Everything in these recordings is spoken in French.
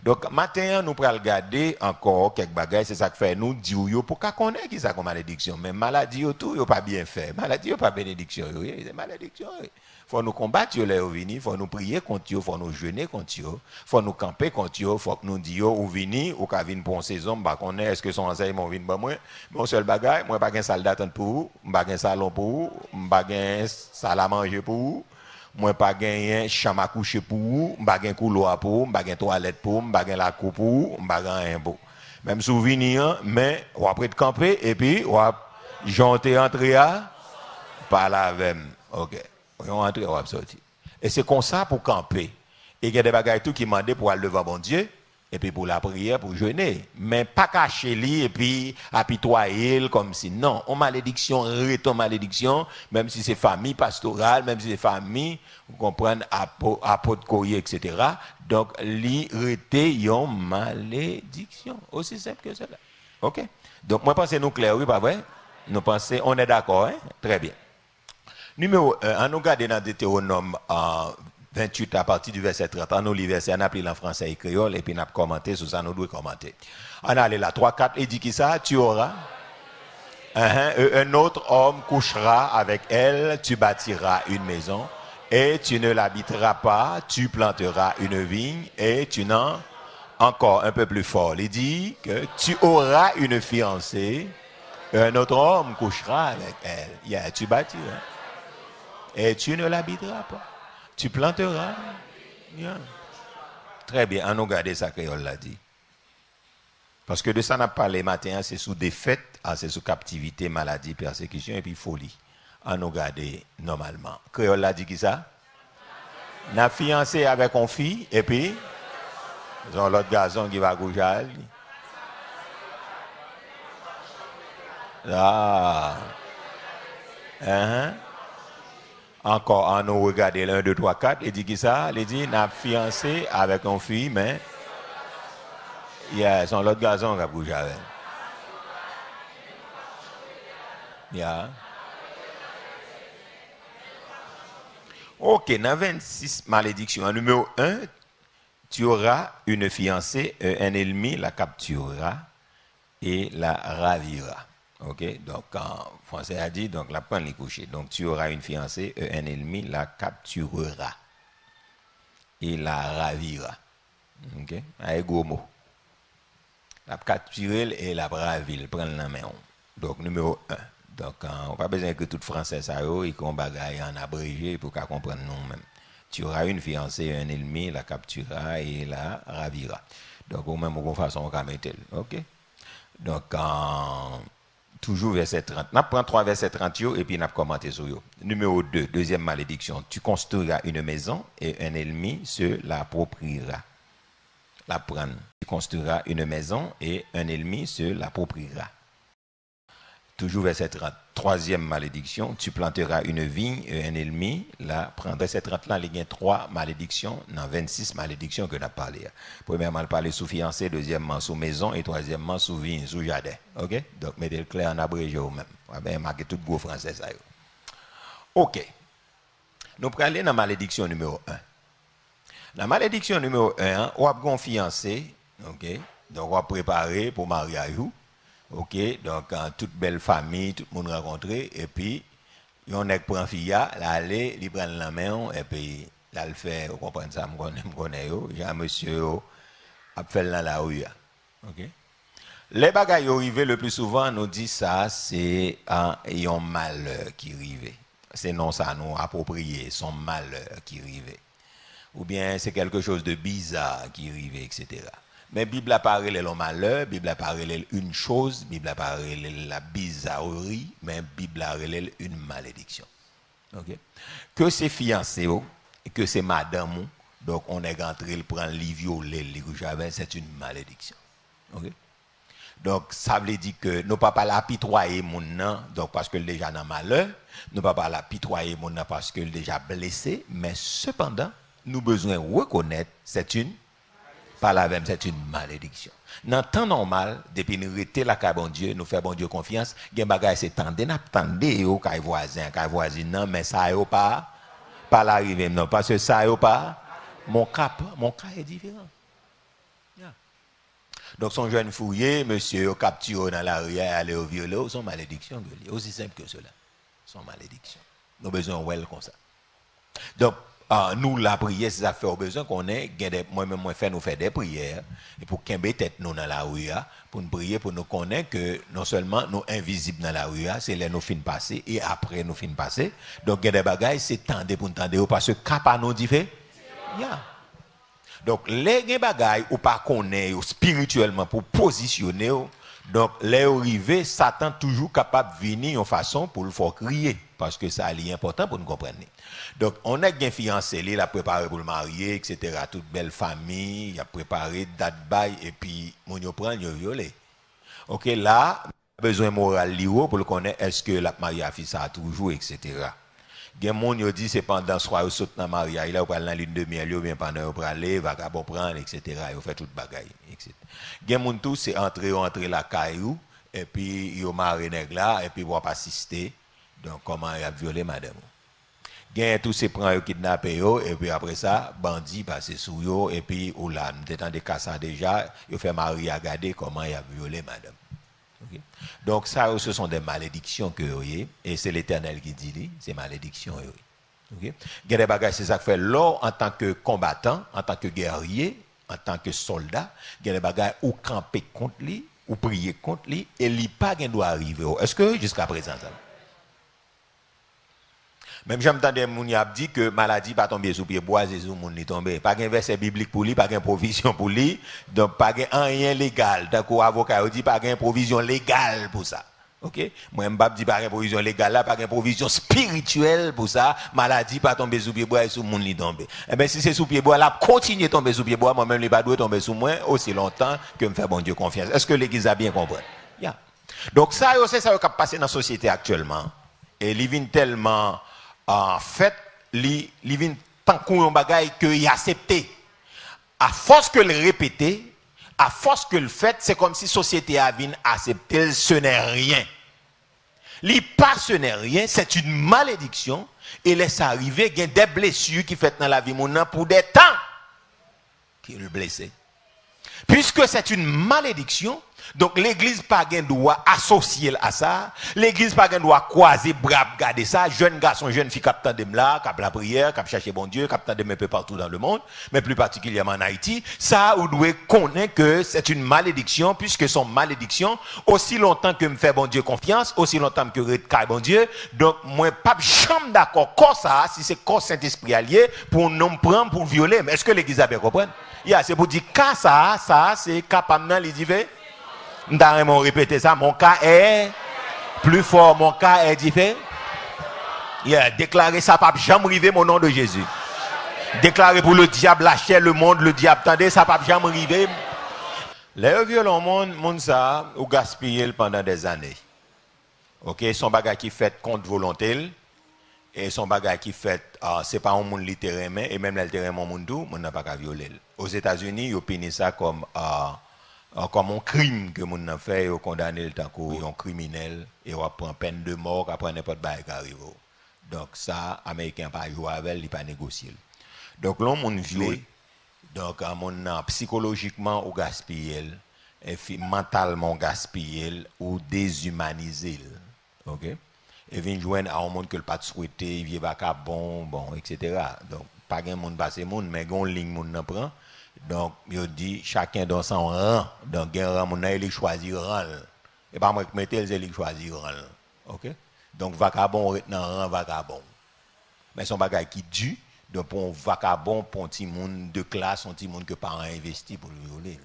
Donc, matin, nous pourrons regarder encore quelques bagages, c'est ça que fait nous dire pour qu'on connaisse qui ça comme malédiction. Mais maladie, tout, n'est pas bien fait. Maladie, n'est pas bénédiction. C'est malédiction. Il faut nous combattre, il faut nous prier contre eux, il faut nous jeûner contre eux, il faut nous camper contre eux, il faut que nous disions ou venir, ou qu'à venir pour une saison, est-ce que son enseignement vient pour moi? Mon seul bagage, moi, je n'ai pas de salle d'attente pour vous, je n'ai pas de salon pour vous, je n'ai pas de salle à manger pour vous. Moi pas gagner chambre à coucher pour vous, pas gagner couloir pour vous, pas gagner toilette pour vous, pas gagner la coupe pour vous, pas gagner rien pour. Même souvenir mais on après de camper et puis on jonter entrer à par la même. OK. On entrer on va sortir. Et c'est comme ça pour camper. Et il y a des bagages tout qui demandent pour aller devant bon Dieu et puis pour la prière pour jeûner, mais pas cacher lui et puis apitoyer comme si non, on malédiction, reton malédiction, même si c'est famille pastorale, même si c'est famille, vous comprenez, apôtre courrier, etc. Donc, li rete yon malédiction, aussi simple que cela. OK? Donc, moi, pensez nous clair, oui, pas vrai? Nous pensons, on est d'accord, hein? Très bien. Numéro 1, on nous regarde dans Deutéronome 28 à partir du verset 30. On nous lit verset, on a appris en français et créole et puis on a commenté sur ça, nous devons commenter. On a allé là, 3, 4, et dit qui ça? Tu auras un autre homme couchera avec elle, tu bâtiras une maison et tu ne l'habiteras pas, tu planteras une vigne et tu n'en... Encore un peu plus fort, il dit que tu auras une fiancée, un autre homme couchera avec elle. Tu bâtiras et tu ne l'habiteras pas. Tu planteras. Yeah. Très bien, on nous garde ça que on l'a dit. Parce que de ça, on a parlé matin, c'est sous défaite, c'est sous captivité, maladie, persécution et puis folie. On nous garde normalement. Créole l'a dit qui ça? N'a fiancé avec une fille et puis l'autre garçon qui va coucher à lui. Ah. Encore, on nous regarde 1, 2, 3, 4, il dit qui ça? Il dit, n'a fiancé avec une fille, mais il y a son l'autre garçon qui a bougé avec. Yeah. Ok, dans 26 malédictions, numéro 1, tu auras une fiancée, un ennemi la capturera et la ravira. Ok, donc en français a dit, donc la prendre les coucher. Donc tu auras une fiancée, un ennemi la capturera et la ravira. Ok, avec gros mot. La capturer et la ravir, prendre la main. Donc numéro 1. Donc on n'a pas besoin que tout français ça et qu'on bagaille en abrégé pour qu'on comprenne nous-mêmes. Tu auras une fiancée, un ennemi la capturera et la ravira. Donc au même de façon on va mettre. Ok. Donc toujours verset 30. On prend 3 versets 30 et puis on a commenté sur eux. Numéro 2, deuxième malédiction. Tu construiras une maison et un ennemi se l'appropriera. La prendre. Tu construiras une maison et un ennemi se l'appropriera. Toujours verset 30. Troisième malédiction. Tu planteras une vigne et un ennemi la prendra. Verset 30 là, il y a 3 malédictions dans 26 malédictions que nous avons parlé. Premièrement, on parle sous fiancé, deuxièmement sous maison et troisièmement sous vigne, sous jardin. OK? Donc, mettez le clair en abrégé au même. On va marquer tout gros français ça. OK. Nous prenons aller dans la malédiction numéro 1. La malédiction numéro 1, on a un fiancé. OK? Donc, on va préparer pour mariage. OK, donc toute belle famille, tout le monde rencontré, et puis, on est prend fille, là, aller, il prend la main, et puis, là, le fait, vous comprenez ça, je connais, j'ai monsieur, a fait dans la rue. OK? Les bagailles arrivés le plus souvent, nous dit ça, c'est un malheur qui arrive. C'est non ça, nous approprier, son malheur qui arrive. Ou bien, c'est quelque chose de bizarre qui arrive, etc. Mais Bible a parlé le malheur, Bible a parlé une chose, Bible a parlé la bizarrerie, mais Bible a parlé une malédiction. Okay? Que c'est fiancé, que c'est madame, donc on est rentré, il prend les violer, les rouges, c'est une malédiction. Okay? Donc ça veut dire que nous ne pouvons pas l'apitoyer mon nom, donc parce que déjà dans malheur, nous ne pouvons pas l'apitoyer mon nom parce que déjà blessé, mais cependant, nous avons besoin de reconnaître c'est une par la même, c'est une malédiction. Dans le temps normal, depuis nous rester là, bon Dieu, nous faisons bon Dieu confiance, il y a des choses qui s'étendent, nous attendons, voisin, non, mais ça n'est pas l'arrivée, non, parce que ça n'est pas, mon cas est différent. Yeah. Donc, son jeune fouillé, monsieur, au capturé dans la rue, aller au violet, son malédiction, aussi simple que cela. Son malédiction. Nous avons besoin de well comme ça. Donc, nous, la prière, c'est ça fait au besoin qu'on ait, moi-même, nous faire des prières, et pour qu'on tête nous dans la rue, pour nous prier, pour nous connaître que non seulement nous invisibles dans la rue, c'est là nous fin passer, et après nous fin passer. Donc, il y a des bagages, c'est tendre pour nous tendre, parce que cap nous dit fait. Yeah. Donc, les bagages, ou pas connaître spirituellement pour positionner, donc, les arrivés, Satan toujours capable de venir en façon pour le faire crier, parce que ça est important pour nous comprendre. Donc, on a bien fiancé, il a préparé pour le marier, etc. Toute belle famille, il a préparé date bail, et puis, mon yo prend, yo violé. Ok, là, besoin moral lié pour le connaître, est-ce que la mariage a fait ça toujours, etc. Gen moun yo dit c'est pendant soir ou saute dans mariage, il a pas dans lune de miel, ou bien pendant pour aller, vagabond prendre, etc. Il fait toute bagaille, etc. Gen moun tout c'est entrer la caillou, et puis yo maré nèg là, et puis va pas assister. Donc comment il a violé madame. Gen tout c'est prend yo kidnapper yo, et puis après ça, bandit passe sous yo, et puis ou là, nous étant des cas ça déjà, yo fait mari à garder comment il a violé madame. Okay. Donc ça, ce sont des malédictions que vous voyez, et c'est l'Éternel qui dit, c'est malédictions. Okay. Des bagages, c'est ça que fait l'or en tant que combattant, en tant que guerrier, en tant que soldat, des bagages ou camper contre lui, ou prier contre lui, et lui pas doit arriver. Est-ce que jusqu'à présent ça? Même j'entendais moun y a dit que maladie pas tomber sous pied bois et sous moun ni tomber. Pas un verset biblique pour lui, pas une provision pour lui, donc pas rien légal. D'accord, avocat dit pas une provision légale pour ça. OK? Moi m'bab dit pas une provision légale là, pas une provision spirituelle pour ça. Maladie pas tomber sous pied bois et sous moun ni tomber. Eh ben si c'est sous pied bois là, continuer tomber sous pied bois, moi même il pas doit tomber sous moi aussi longtemps que me faire bon Dieu confiance. Est-ce que l'église a bien compris? Yeah. Donc ça c'est ça qui passe dans la société actuellement. Et il vient tellement en fait, il vient tant qu'on bagaille qu'il accepté. À force que le répéter, à force que le fait, c'est comme si la société a vient accepter, ce n'est rien. Ce n'est rien, c'est une malédiction, et laisse arriver, il y a des blessures qui fait dans la vie mon pour des temps qui le blessé. Puisque c'est une malédiction, donc l'église pas gain droit associer à ça, l'église pas gain droit croiser bras garder ça, jeune garçon, jeune fille captant de là, cap la prière, cap chercher bon Dieu, captant de un peu partout dans le monde, mais plus particulièrement en Haïti, ça vous devez connaître que c'est une malédiction puisque son malédiction aussi longtemps que me fait bon Dieu confiance, aussi longtemps que retcaille bon Dieu, donc moi pas chambre d'accord comme ça si c'est corps Saint-Esprit allié pour nous prendre pour violer, mais est-ce que l'église a bien compris? C'est pour dire que ça c'est capable de dire. Je vais répéter ça. Mon cas est plus fort. Mon cas est différent. Déclarer ça, pas jamais arriver mon nom de Jésus. Déclarer pour le diable, lâcher le monde, le diable, attendez, ça pas jamais arriver. Les violents monde ça, ou gaspiller pendant des années. Ok, son bagage qui fait contre volonté. Et son bagage qui fait, c'est pas un monde littéralement, et même littéralement, on n'a pas qu'à violer. Aux États-Unis, ils punissent ça comme un crime que mon a fait, ils condamné le temps qu'on criminel, et on prend peine de mort, après n'importe quoi qui arrive. Donc ça, les Américains pas jouer avec, ils pas négocier. Donc là, on viole, donc on psychologiquement, on gaspille, et mentalement, on gaspille, ou déshumanisé. Ok? Et vient joindre à un monde que le pas souhaité, il vient pas bon, etc. Donc, pas un monde passé monde, mais une ligne monde n'en prend. Donc, il dit, chacun dans son rang. Donc, un rang, il choisit rang. Et pas moi qui mette, il choisit rang. Ok? Donc, vagabond, retient rang vagabond. Mais son bagage qui dû, donc, pour un vagabond, pour un petit monde de classe, un petit monde que parents investi pour le violer.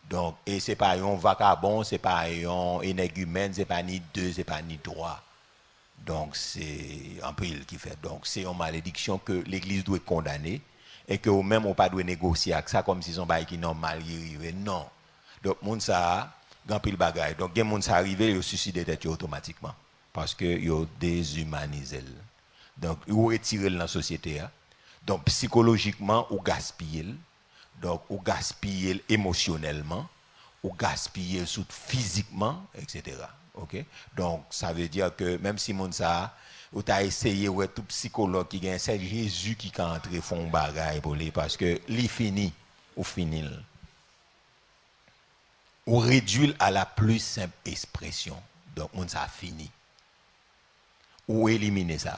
Donc, et c'est pas un vagabond, c'est pas un énégumène, c'est pas ni deux, c'est pas ni trois. Donc, c'est un peu il qui fait. Donc, c'est une malédiction que l'Église doit condamner et que vous-même, on pas doit négocier avec ça comme si son bail qui normal arrivé. Non. Donc, moun ça, grand pile bagaille. Donc, gen moun ça arrivé, il suicide tête automatiquement parce que il déshumanisé. Donc, il retire dans la société. Hein. Donc, psychologiquement, ou gaspille. Donc, ou gaspille émotionnellement, ou gaspille physiquement, etc. Okay? Donc, ça veut dire que même si mon ça, ou t'as essayé, ou tout psychologue qui gagne, c'est Jésus qui est entré fond bagaille pour lui, parce que lui fini, ou finit. ou réduire à la plus simple expression. Donc, moun ça fini. Ou éliminer ça.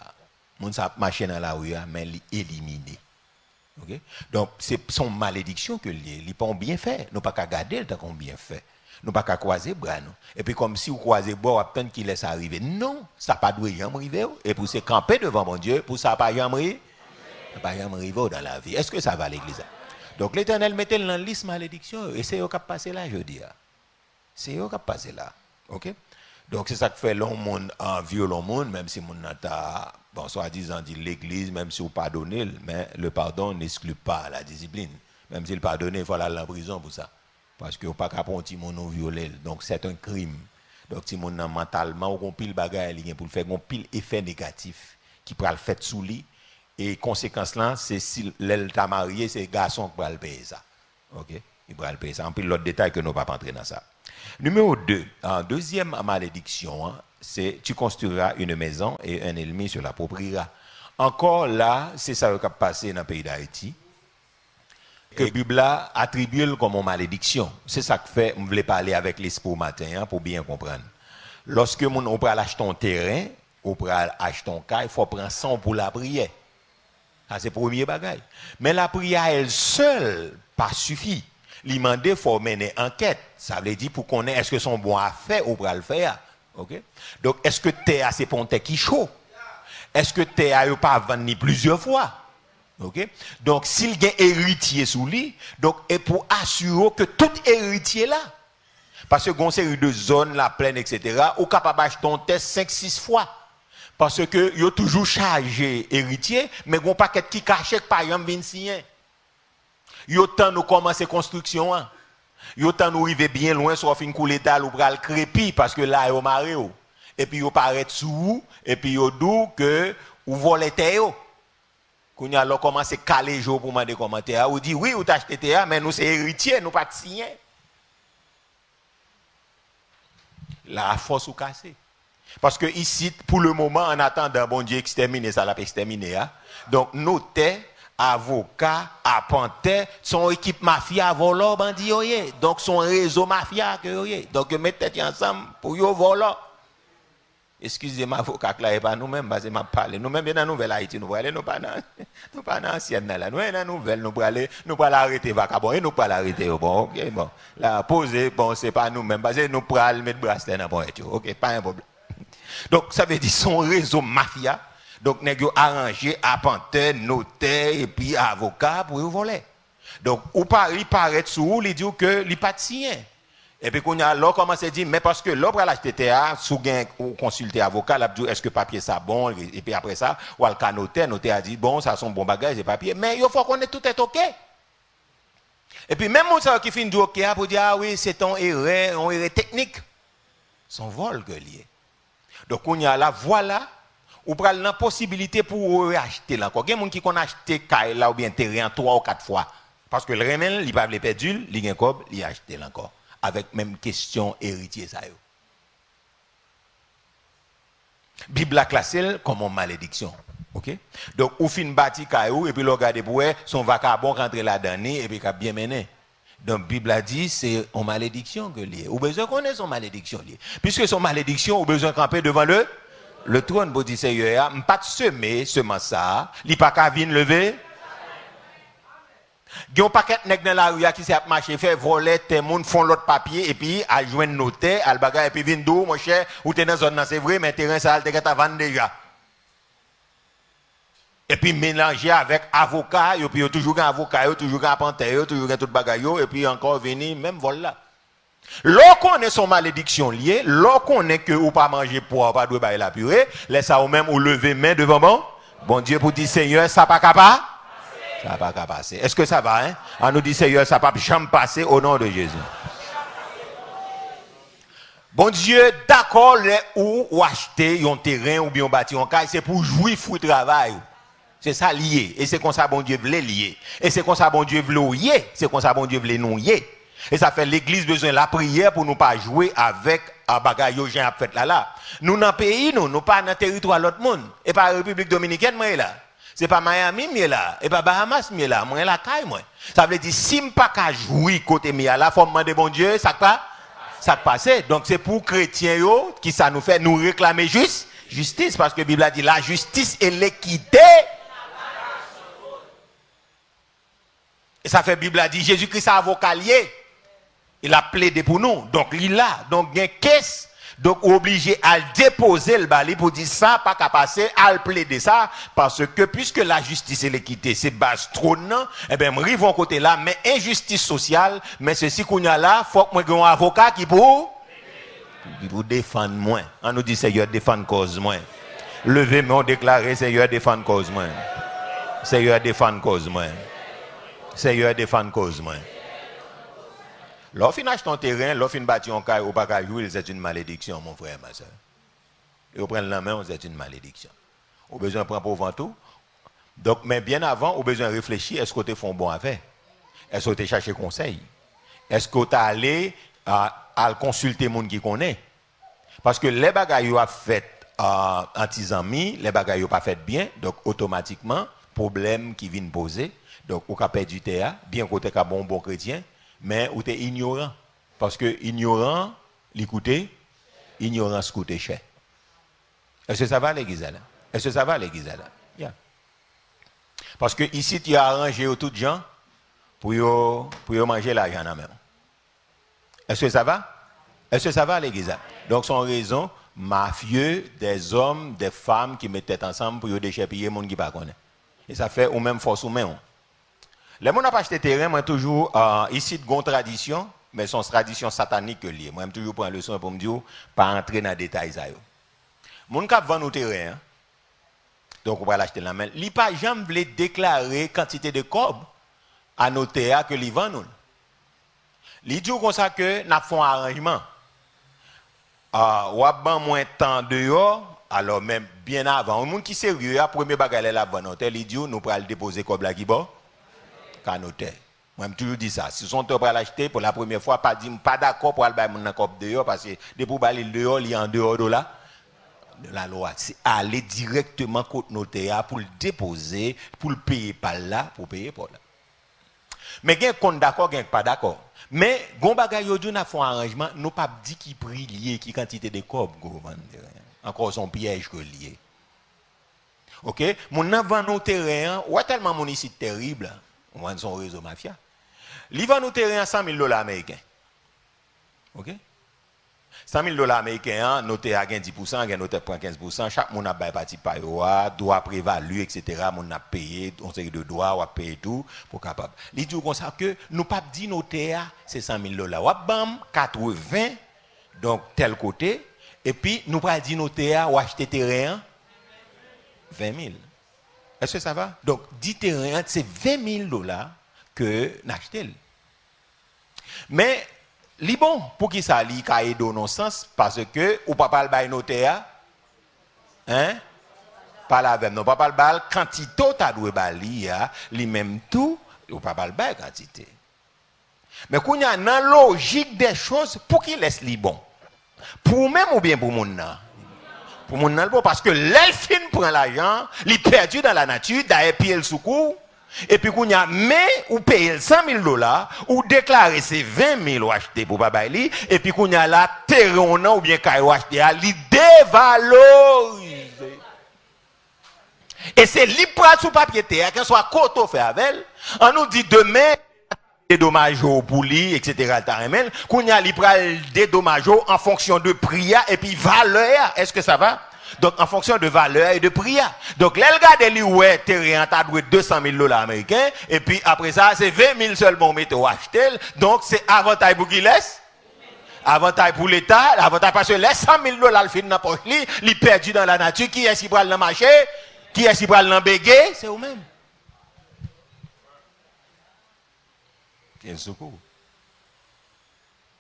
Moun ça marcher dans la rue, mais l'éliminer. Okay? Donc, c'est son malédiction que lié. Il n'est pas bien fait. Nous pas qu'à garder le temps qu'on bien fait. Nous pas qu'à croiser bras. Et puis, comme si vous croisez bras, attendre qu'il laisse arriver. Non, ça pas doit jamais arriver. Et pour se camper devant mon Dieu, pour ça pas jamais arriver. Pas jamais arriver dans la vie. Est-ce que ça va à l'église? Donc, l'Éternel mettait dans la liste malédiction. Et c'est eux qui passé là, je dis. C'est eux qui passé là. OK? Donc, c'est ça qui fait l'homme monde en violent monde, même si mon nata, bon, soi-disant dit l'église, même si vous pardonnez, mais le pardon n'exclut pas la discipline. Même s'il pardonne, il faut aller en prison pour ça. Parce que vous pas capable de non violer. Donc, c'est un crime. Donc, si mon mentalement, on pile bagaille pour le faire, on pile effet négatif qui peut le faire sous lui. Et conséquence là, c'est si l'elle t'a marié, c'est le garçon qui va le payer ça. OK? Il va le payer ça. En plus, l'autre détail que nous ne pouvons pas entrer dans ça. Numéro 2, deuxième malédiction, c'est tu construiras une maison et un ennemi se l'appropriera. Encore là, c'est ça qui a passé dans le pays d'Haïti. Que la Bible attribue comme une malédiction. C'est ça que fait, je voulais parler avec l'esprit matin pour bien comprendre. Lorsque on peut acheter un terrain, on peut acheter un cas, il faut prendre 100 pour la prière. Ça, c'est le premier bagage. Mais la prière, elle seule, pas suffit. Il faut mener enquête. Ça veut dire pour qu'on ait est-ce que son bon à faire ou pas le faire. Okay? Donc, est-ce que tu es assez ponté qui chaud? Est-ce que tu es pas venu plusieurs fois? Okay? Donc, s'il y a un héritier sous lui, donc, et pour assurer que tout héritier là, parce que une série de zones, la plaine, etc., ou capable d'acheter ton test 5-6 fois. Parce que il y a toujours chargé héritier, mais il y a un paquet qui cache par exemple 25. Il y a temps nous commencer construction. Il y a temps nous arriver bien loin, soit fin couler dalle ou pral crépi parce que là il y a maré. Et puis il paraît sous et puis il dit que ou voler terre. Quand il a commencé caler jour pour demander commentaire, ou dit oui ou t'as acheté terre mais nous c'est héritier, nous pas signer. La force ou cassé. Parce que ici pour le moment en attendant bon Dieu exterminer ça l'a exterminé. Donc nous avocats, appentés, son équipe mafia volant bandit yoye. Donc son réseau mafia que yoye. Donc mettez tête ensemble pour yo volant. Excusez-moi avocat là et pas nous-mêmes parce que m'a parlé. Nous-mêmes dans nouvelle Haïti nous aller nous pas dans ancienne là. Nous dans nouvelle nous pour aller arrêter vacabon et nous pas l'arrêter bon. OK bon. La poser bon c'est pas nous-mêmes parce que nous pour mettre bracelet dans bon OK pas un problème. Donc ça veut dire son réseau mafia. Donc, nous avons arrangé appenteur, notaire et puis avocat pour voler. Donc, il paraît sous vous, il dit que il pas de signé. Et puis, quand on a commencé à dire, mais parce que l'autre a acheté terre, sous ou consulter avocat, il a dit, est-ce que papier ça bon? Et puis après ça, ou le notaire a dit, bon, ça sont bon bagage et papier. Mais il faut qu'on ait tout est OK. Et puis, même les gens qui finissent de OK pour dire, ah oui, c'est un erreur technique. Son vol que lié. Donc, on y a là, voilà. Ou pral la possibilité pour acheter là encore. Il y a des gens qui ont acheté caille là ou bien terrain 3 ou 4 fois parce que le remède, il pas le perdu, il gagne cob, il acheté là encore avec même question héritier ça yo. Bible a classé comme une malédiction. OK? Donc ou fin bâti caillou et puis le regarder pour son vagabond rentrer là-dedans et puis qu'a bien mené. Donc Bible a dit c'est une malédiction que lié. Ou besoin connaître son malédiction lié. Puisque son malédiction ou besoin camper devant le trône pour dire Seigneur, pas de semer semence ça, li pas ka vinn lever. Gon paquet nèg dans la rue qui s'est marché fait voler tes moun font l'autre papier et puis à joindre notaire, al bagay et puis vinn dou mon cher, ou t'es dans zone là c'est vrai mais terrain ça te ta vendre déjà. Et puis mélanger avec avocat, et puis toujours un avocat, toujours un panthère, toujours un tout bagay et puis encore venir même vol là. Lorsqu'on est son malédiction liée, lorsqu'on est que ou pas manger poivre, pas doit la purée, laisse ça ou même ou lever main devant bon Dieu pour dire Seigneur, ça pas capable. Ça n'a pas qu'à passer. Est-ce que ça va, hein? On nous dit, Seigneur, ça ne peut jamais passer au nom de Jésus. Bon Dieu, d'accord, ou acheter un terrain ou bien bâtir un caille, c'est pour jouir fruit travail. C'est ça lié. Et c'est comme ça, bon Dieu veut lier. Et c'est comme ça, bon Dieu veut lier. C'est comme ça, bon Dieu veut nous lier. Et ça fait l'église besoin de la prière pour nous pas jouer avec un bagage que j'ai fait là. Nous dans le pays, nous pas dans le territoire de l'autre monde. Et pas la République Dominicaine, moi là. C'est pas Miami, moi là. Et pas Bahamas, moi là. Moi là, caille, moi. Ça veut dire, si je ne pas jouer côté moi là, faut me demander, bon Dieu, ça pas? Ça passait. Donc c'est pour chrétiens yo, qui ça nous fait nous réclamer justice. Parce que la Bible a dit la justice et l'équité. Et ça fait la Bible a dit Jésus-Christ a avocat lié. Il a plaidé pour nous. Donc il a. Donc il y a une caisse. Donc obligé à déposer le bali pour dire ça, pas qu'à passer, à le plaider ça. Parce que puisque la justice et l'équité, c'est base trône, eh bien, nous vont côté là, mais injustice sociale, mais ceci qu'on a là, faut que moi j'ai un avocat qui pour défendre moi. On nous dit Seigneur défendre cause moi. Levez-moi, déclarer Seigneur défendre cause moi. Seigneur défendre cause moi. Seigneur défendre cause moi. Lorsqu'on achète ton terrain, lorsqu'on bâtit un caille ou pas caille, c'est une malédiction, mon frère, ma soeur. Et on prend la main, c'est une malédiction. On a besoin de prendre pour ventou. Donc, mais bien avant, on a besoin de réfléchir, est-ce que tu fais un bon affaire? Est-ce que tu cherché conseil? Est-ce que tu es allé à consulter les gens qui connaissent? Parce que les bagailles ont fait anti-amis, les bagailles n'ont pas fait bien, donc automatiquement, problème qui vient poser. Donc, on a perdu du terrain, bien qu'on soit un bon chrétien. Mais ou t'es ignorant. Parce que ignorant, l'écouter, ignorance coûte cher. Est-ce que ça va l'église là? Est-ce que ça va l'église là? Yeah. Parce que ici, tu as arrangé aux toutes gens pour manger l'argent même. Est-ce que ça va? Est-ce que ça va l'église là? Donc, son raison, mafieux, des hommes, des femmes qui mettent tête ensemble pour déchapper les gens qui ne connaissent pas. Et ça fait ou même force ou même. Les gens n'ont pas acheté terrain, moi toujours, ici, de grande tradition, mais son tradition satanique liée. Moi, je toujours prendre le leçon pour me dire, pas entrer dans les détails. Les gens qui vendent nos terrains, donc on va l'acheter la main, ils ne pas jamais déclarer quantité de cob à nos terrains que ils vendent. Ils disent comme ça que nous faisons un arrangement. On a moins de temps dehors, alors même bien avant. Les gens qui sont sérieux, le premier bagage là, ils disent, nous allons déposer cob là qui bas. Canoté. Moi, je toujours dit ça. Si son top à l'acheter pour la première fois, pas d'accord pour aller mon cop dehors parce que depuis aller dehors, il y a en dehors de la loi. C'est aller directement contre notaire pour le déposer, pour le payer par là, pour payer par là. Mais il y a un d'accord, il y a pas d'accord. Mais gon bagay yo n'a fait un arrangement, nous pas dit qui prix lié, qui quantité de cob go vendre. Encore son piège que lié. OK, mon avant nos terrains, ou tellement mon ici terrible. On vend son réseau mafia. Il vend nos terrains à $100,000 américains. OK? $100,000 américains, noté à 10%, noté à 15%, chaque monde a parti par doit prévalu, etc. On a payé, on sait de droits, on a payé tout pour capable. Il dit comme ça que nous pas dit noté à c'est $100,000. On bam 80 donc tel côté et puis nous pas dit noté à ou acheter terrain 20,000. Est-ce que ça va? Donc, 10 terrains, c'est $20,000 que nous achetons. Mais, li bon, pour qui ça li caille dans nos sens, parce que, ou pas parler de nos terrains, hein? Pas avec nous, pas parler de quantité, tu dois bali, li même tout, ou pas parler de quantité. Mais, quand il y a une logique des choses, pour qui laisse li bon? Pour même ou bien pour mon nan? Pour mon nan, parce que l'elfine prend l'argent, il est perdu dans la nature, d'ailleurs, pied le secours, et puis qu'on y a, mais, ou payer $100,000, ou déclarer ces 20,000 achetés pour Babaïli, et puis qu'on y a là, terrain ou bien caillou acheté, il dévalorise. Et c'est libre sous papier terre, qu'elle soit coteau fait avec elle, on nous dit demain, des dommages pour lui, etc. Qu'on y a des dommages en fonction de prix et puis valeur. Est-ce que ça va? Donc, en fonction de valeur et de prix. Donc, là, le gars de lui, ouais, terrain, t'as doué $200,000 américains, et puis après ça, c'est 20,000 seulement météo acheté. Donc, c'est avantage pour qui laisse? Avantage pour l'État, avantage parce que les $100,000 le fin dans poche, il perdu dans la nature. Qui est-ce qui prend le marché? Qui est-ce qui prend le bégué? C'est eux-mêmes. Secours.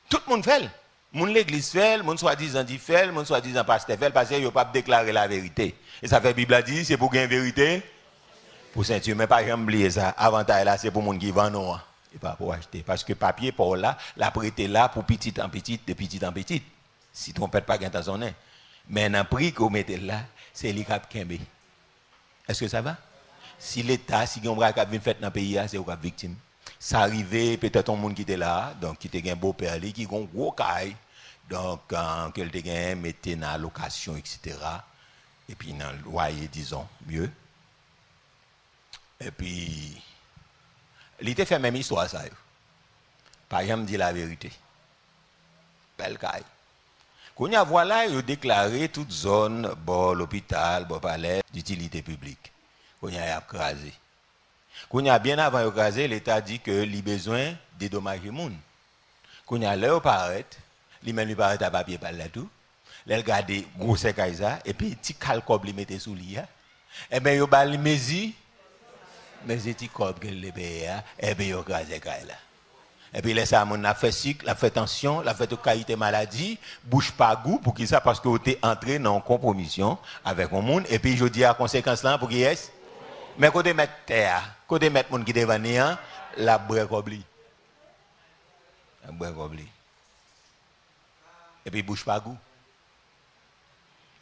Tout le monde fait. Moun l'église fait, moun soi-disant dit fait, moun soi-disant pasteur fait, parce qu'il n'a pas déclaré la vérité. Et ça fait la Bible a dit, c'est pour gagner vérité. Pour ceinture, mais pas jamais oublier ça. Avantage là, c'est pour moun qui vend non. Et pas pour acheter. Parce que papier pour là, la prêté là pour petit en petit, de petit en petit. Si tu ne trompes pas, tu as son nez. Mais un prix qu'on mette là, c'est les cap Kembe. Est-ce que ça va? Si l'État, si on a fait dans le pays, c'est au cap victime. Ça arrivait, peut-être un monde qui était là, donc qui était un beau père, qui a un gros caille, Donc, quand quelqu'un gagne, mettez dans la location, etc. Et puis, dans le loyer, disons, mieux. Et puis, il était fait même histoire, ça. Par exemple, dit la vérité. Belle caille. Quand on a voilà, il a déclaré toute zone, bon, l'hôpital, bon, palais, d'utilité publique. Quand on a écrasé. Quand on a bien avant écrasé, l'État dit que il a besoin de dédommager les gens. Quand on a l'air paraît, lui-même lui paraît à papier par là tout. Il regarde gros sécaïsa et puis petit calcob lui mettait sous lui. Et bien il a les mesi, mais c'est petit cob que le paye et bien il a écrasé là. Et puis laisse à mon a fait cycle, a fait tension, a fait qualité maladie, bouge pas goût pour qui ça parce que tu es entré dans une compromission avec mon monde et puis je dis à conséquence là pour qui est. Mais côté mettre terre, côté mettre monde qui devant néant, la break obli. La break obli. Et puis bouge pas goût.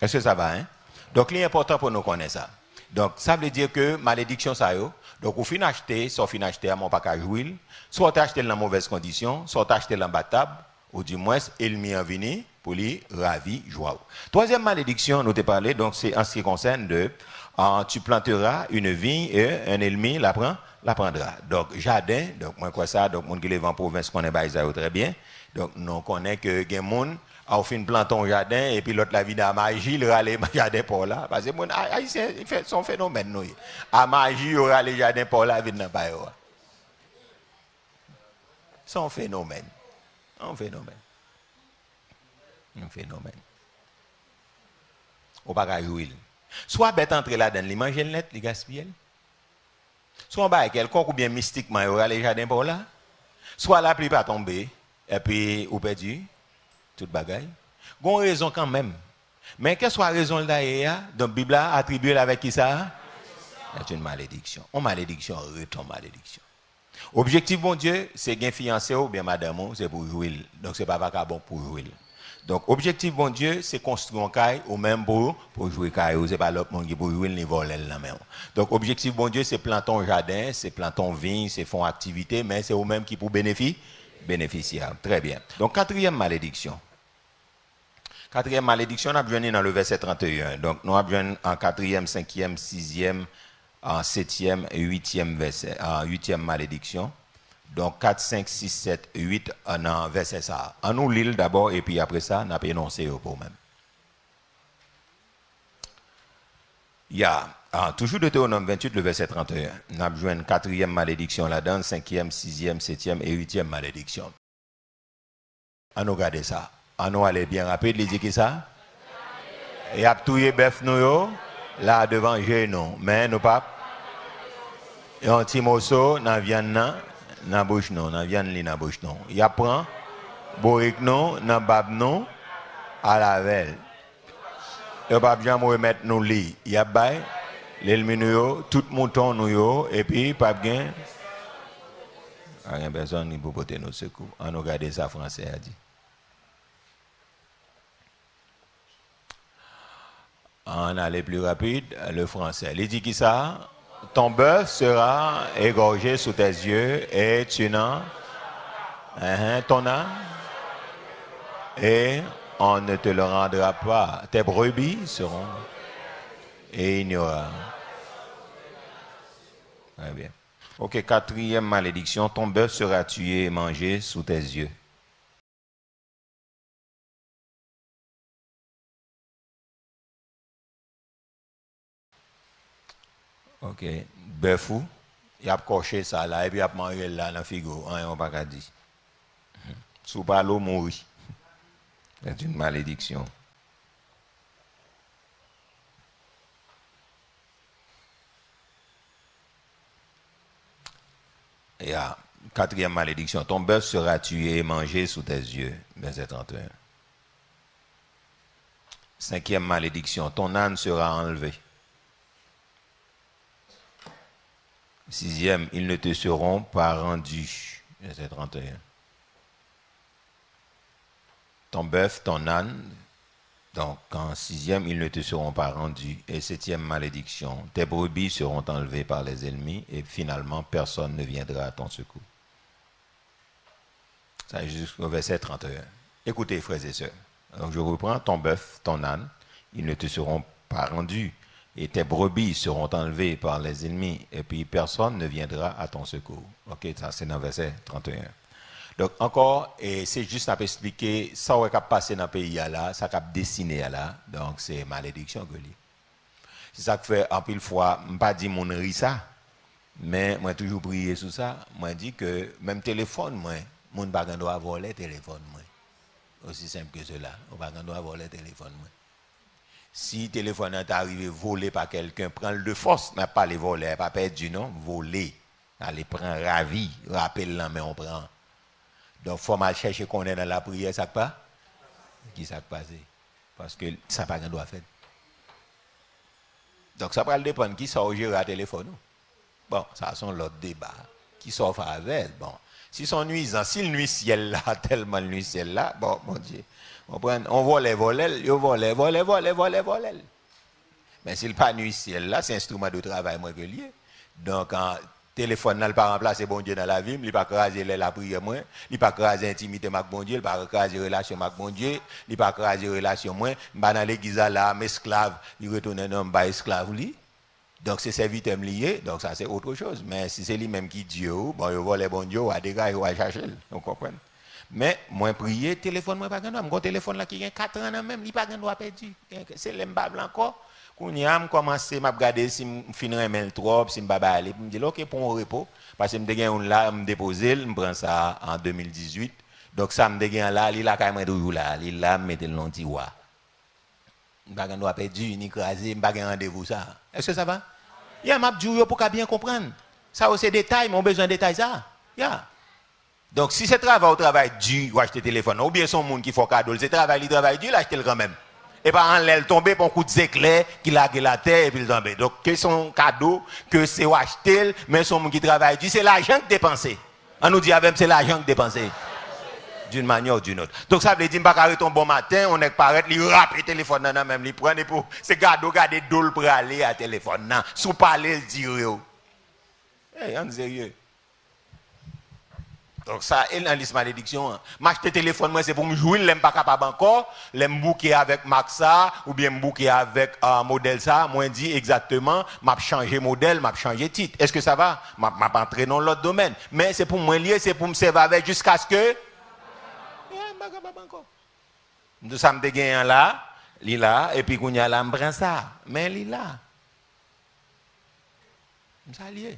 Est-ce que ça va, hein? Donc, c'est important pour nous connaître ça. Donc, ça veut dire que malédiction, ça y est. Donc, au fin acheter, soit fin acheter à mon paquet jouil, soit acheter dans mauvaise condition, soit acheter dans battable, ou du moins, il m'y en venu pour lui ravi, joie. Troisième malédiction, nous te parlé, donc, c'est en ce qui concerne de, tu planteras une vigne et un ennemi la prendra. Donc, jardin, donc, moi, quoi ça, donc, mon qui est en province, connaît pas ça très bien. Donc, nous connaissons que, gen moun, on fait une plante au jardin et puis l'autre la vie à magie, il râle jardin pour là. Parce que mon haïtien, il fait son phénomène. Nous. À magie, il râle le jardin pour là, il n'a pas. Son phénomène. Un phénomène. Un phénomène. Ou pas jouer. Soit bête entrer là-dedans, il mange le net, il gaspille. Soit on va quelqu'un ou bien mystiquement, il râle le jardin pour là. Soit la pluie pas tomber et puis ou perdu. Toute bagaille. Gon raison quand même. Mais quelle soit la raison là, dans la Bible attribuée avec qui ça? C'est une malédiction. Une malédiction retombe malédiction. Objectif bon Dieu, c'est gain fiancé ou bien madame, c'est pour jouer. Donc c'est pas bon pour jouer. Donc objectif bon Dieu, c'est construire un caille ou même pour jouer caille, c'est pas l'autre monde qui pour jouer ni voler la main. Donc objectif bon Dieu, c'est planter un jardin, c'est planter une vigne, c'est faire activité, mais c'est eux même qui pour bénéficier. Très bien. Donc quatrième malédiction. Quatrième malédiction, on a besoin dans le verset 31. Donc, nous avons besoin en quatrième, cinquième, sixième, en septième et huitième verset, en huitième malédiction. Donc, 4, 5, 6, 7, 8, en verset ça. On nous lit d'abord et puis après ça, on a énoncé pour même. Il y a, toujours Deutéronome 28, le verset 31. On a besoin de quatrième malédiction là-dedans, cinquième, sixième, septième et huitième malédiction. On nous regarde ça. On nous aller bien rapide, il dit que ça. Et a touye bœuf nous là devant nous, mais nous pas. Et un petit morceau dans viande dans bouche non, dans viande li dans bouche non. Il apprend borik non dans bab non à la veille. Et pas bien remettre nous li. Il y a bay l'ennemi nous tout mouton nous et puis pas bien. Rien personne ni pour porter nos secours. On nous garder ça français a dit. On allait plus rapide, le français. Il dit qui ça? Ton bœuf sera égorgé sous tes yeux et tu n'en... ton âne et on ne te le rendra pas. Tes brebis seront et il n'y aura. Très bien. Ok, quatrième malédiction. Ton bœuf sera tué et mangé sous tes yeux. Ok, bœuf ou, il a coché ça là, et puis il a mangé là dans le frigo, on va pas dire. Sous pas l'eau mourir. C'est une malédiction. Et à quatrième malédiction, ton bœuf sera tué et mangé sous tes yeux. Verset 31. Cinquième malédiction, ton âne sera enlevé. Sixième, ils ne te seront pas rendus. Verset 31. Ton bœuf, ton âne, donc en sixième, ils ne te seront pas rendus. Et septième malédiction, tes brebis seront enlevées par les ennemis et finalement, personne ne viendra à ton secours. Ça jusqu'au verset 31. Écoutez, frères et sœurs, donc je reprends ton bœuf, ton âne, ils ne te seront pas rendus, et tes brebis seront enlevées par les ennemis, et puis personne ne viendra à ton secours. Ok, ça c'est dans le verset 31. Donc encore, et c'est juste à expliquer, ça qui a passé dans le pays là, ça qui a dessiné là, donc c'est malédiction que lui. C'est ça que fait, en pile fois, je ne pas dire mon rit ça, mais moi toujours prié sur ça, moi dit que même téléphone, moi, mon bagan doit voler téléphone, moi. Aussi simple que cela, on va doit voler téléphone, moi. Si le téléphone est arrivé volé par quelqu'un, prends-le de force, n'a pas les voler, pas perdu, non, voler. Allez, prendre ravi, rappelle-le, mais on prend. Donc, il faut mal chercher qu'on est dans la prière, ça pas? Qui ça passé? Parce que ça pas qu'on doit faire. Donc, ça va dépendre qui sort gérer à téléphone. Bon, ça sont l'autre débat. Qui sort avec? Bon, si son nuisant, si le nuit ciel là, tellement le nuit ciel là, bon, mon Dieu. On vole, vole. Mais s'il pas nuit ciel là, c'est un instrument de travail moi que lié. Donc en téléphone n'a pas remplacer bon Dieu dans la vie, il pas craser la prière moi, il pas craser intimité avec bon Dieu, il pas craser relation avec bon Dieu, il pas craser relation moi, ba dans l'église là, mes esclaves, il retourne un homme ba esclave lui. Donc c'est serviteur lié, donc ça c'est autre chose. Mais si c'est lui même qui Dieu, bon il vole bon Dieu, à des gars il va chercher, vous comprenez? Mais moi prier téléphone moi pas grand mon téléphone là qui a 4 ans même il pas grand droit perdu c'est l'embable encore qu'on y a commencé m'a regarder si me finir mail trop si me pas aller me dire OK pour un repos parce que me dégain là me déposer me prend ça en 2018 donc ça me dégain là il là quand même toujours là il là mettre le long tiroir pas grand droit perdu ni crasé pas grand rendez-vous ça est-ce que ça va il y a m'a dit pour bien comprendre ça c'est détail mon besoin de détail ça ya. Donc, si c'est travail au travail dur, ou acheter téléphone, ou bien son monde qui fait cadeau, c'est travail dur, l'acheter quand même. Et pas en l'aile tomber pour un coup d'éclair, qui lague la terre et puis il tombe. Donc, que son cadeau, que c'est acheter, mais son monde qui travaille dur, c'est l'argent que dépenser. On nous dit avec c'est l'argent que dépenser. D'une manière ou d'une autre. Donc, ça veut dire, pas arrêter un bon matin, on est paraître, il rappe le téléphone, non, même, il prend pour, c'est cadeau, garder dole pour aller à téléphone, non, sous parler, le dire, hey, on est sérieux. Donc ça, et dans liste malédiction, m'acheter téléphone, moi c'est pour me jouer, l'aime pas capable encore, l'aime bouquer avec Maxa, ou bien bouquer avec modèle ça, moi dit exactement, m'a changer modèle, m'a changer titre. Est-ce que ça va? M'a entrer dans l'autre domaine. Mais c'est pour moi lier, c'est pour me servir avec jusqu'à ce que... Nous sommes des gagnants là, il là, et puis qu'on y a là, me prend ça. Mais il là. Ça lié.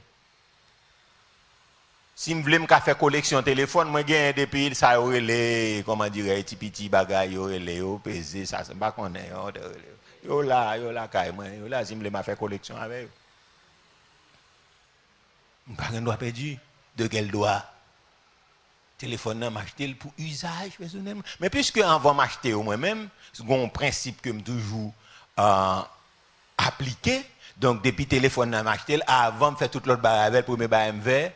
Si je voulais faire collection téléphone, moi gagne depuis ça aurait les comment dire petit bagaille aurait les pesé ça c'est pas qu'on est yo là caille moi yo là si je voulais faire collection avec pas un droit perdu de quel droit téléphone n'a m'acheter pour usage personnel mais puisque avant m'acheter au moi-même c'est un principe que me toujours appliqué donc depuis téléphone n'a m'acheter avant de faire toute l'autre bagaille pour me MV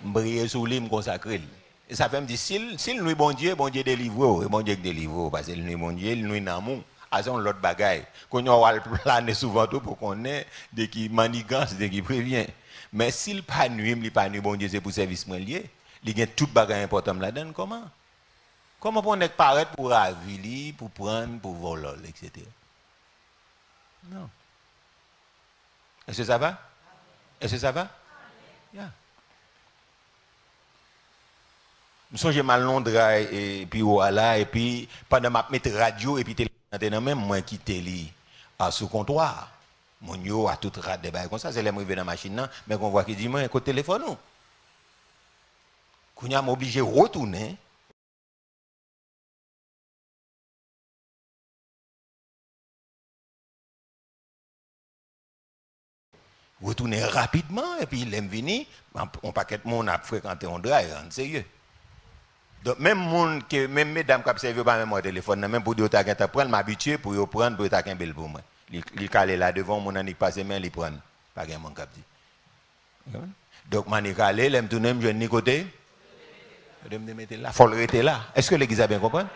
briller sur lui, me consacrer. Et ça fait me dire, s'il nous bon Dieu délivre, bon Dieu délivre, parce que nous bon Dieu, nous en amour. À son l'autre bagaille. Qu'on a plané souvent tout pour qu'on ait des qui manigance, des qui prévient. Mais s'il pas nuit, il pas nuit, bon Dieu, c'est pour service moins lié. Il y a tout bagaille important là-dedans, comment? Comment on est paraître pour ravir, pour prendre, pour voler, etc. Non. Est-ce que ça va? Est-ce que ça va? Yeah. Je songe mal Londres et puis voilà et puis pendant m'a mettre radio et puis téléphone même moi quitter li sous comptoir mon yo a tout rat de bail comme ça c'est les arrivé dans machine là mais qu'on voit qui dit moi côté téléphone nous qu'on a obligé retourner rapidement et puis il aime venir on paquet de monde a fréquenté on drive sérieux. Donc même monde que même mesdames qui observent pas même mon téléphone même pour dire ta gagne prendre m'habituer pour yo prendre pour ta gagne belle pour moi. Il calé là devant mon ani passer main il prendre pas gagne mon cap dit. Donc mani calé l'aime tourner me jeune ni côté de me mettre là faut le rester là. Est-ce que l'église a bien compris?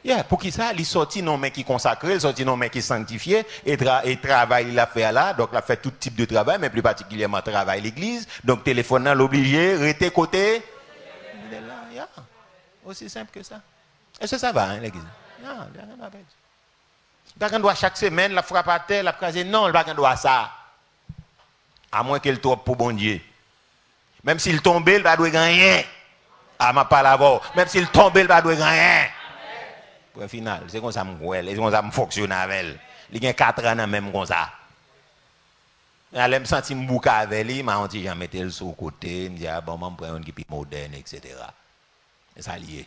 Yeah, pour qui ça il sorti non mais qui consacré, il sorti non mais qui sanctifié et travail il a fait là donc il a fait tout type de travail mais plus particulièrement travail l'église donc téléphone là l'obligé rester côté là. Yeah. Aussi simple que ça. Est-ce que ça va, hein, l'église? Non, il n'y a pas perdu. Quelqu'un doit chaque semaine, la frappe à terre, la craser. Non, le quelqu'un doit ça. À moins qu'il tombe pour bon Dieu. Même s'il tombe, il va doit gagner. Ah, ma pas là-bas. Même s'il tombe, il va doit gagner. Pour le final, c'est comme ça que je fonctionne avec elle. Il y a 4 ans même comme ça. Elle me sentit me bouca avec lui, m'a dit j'en mettais le sur le côté, me dit ah bon, m'en prendre une qui plus moderne, etc. Et ça lié.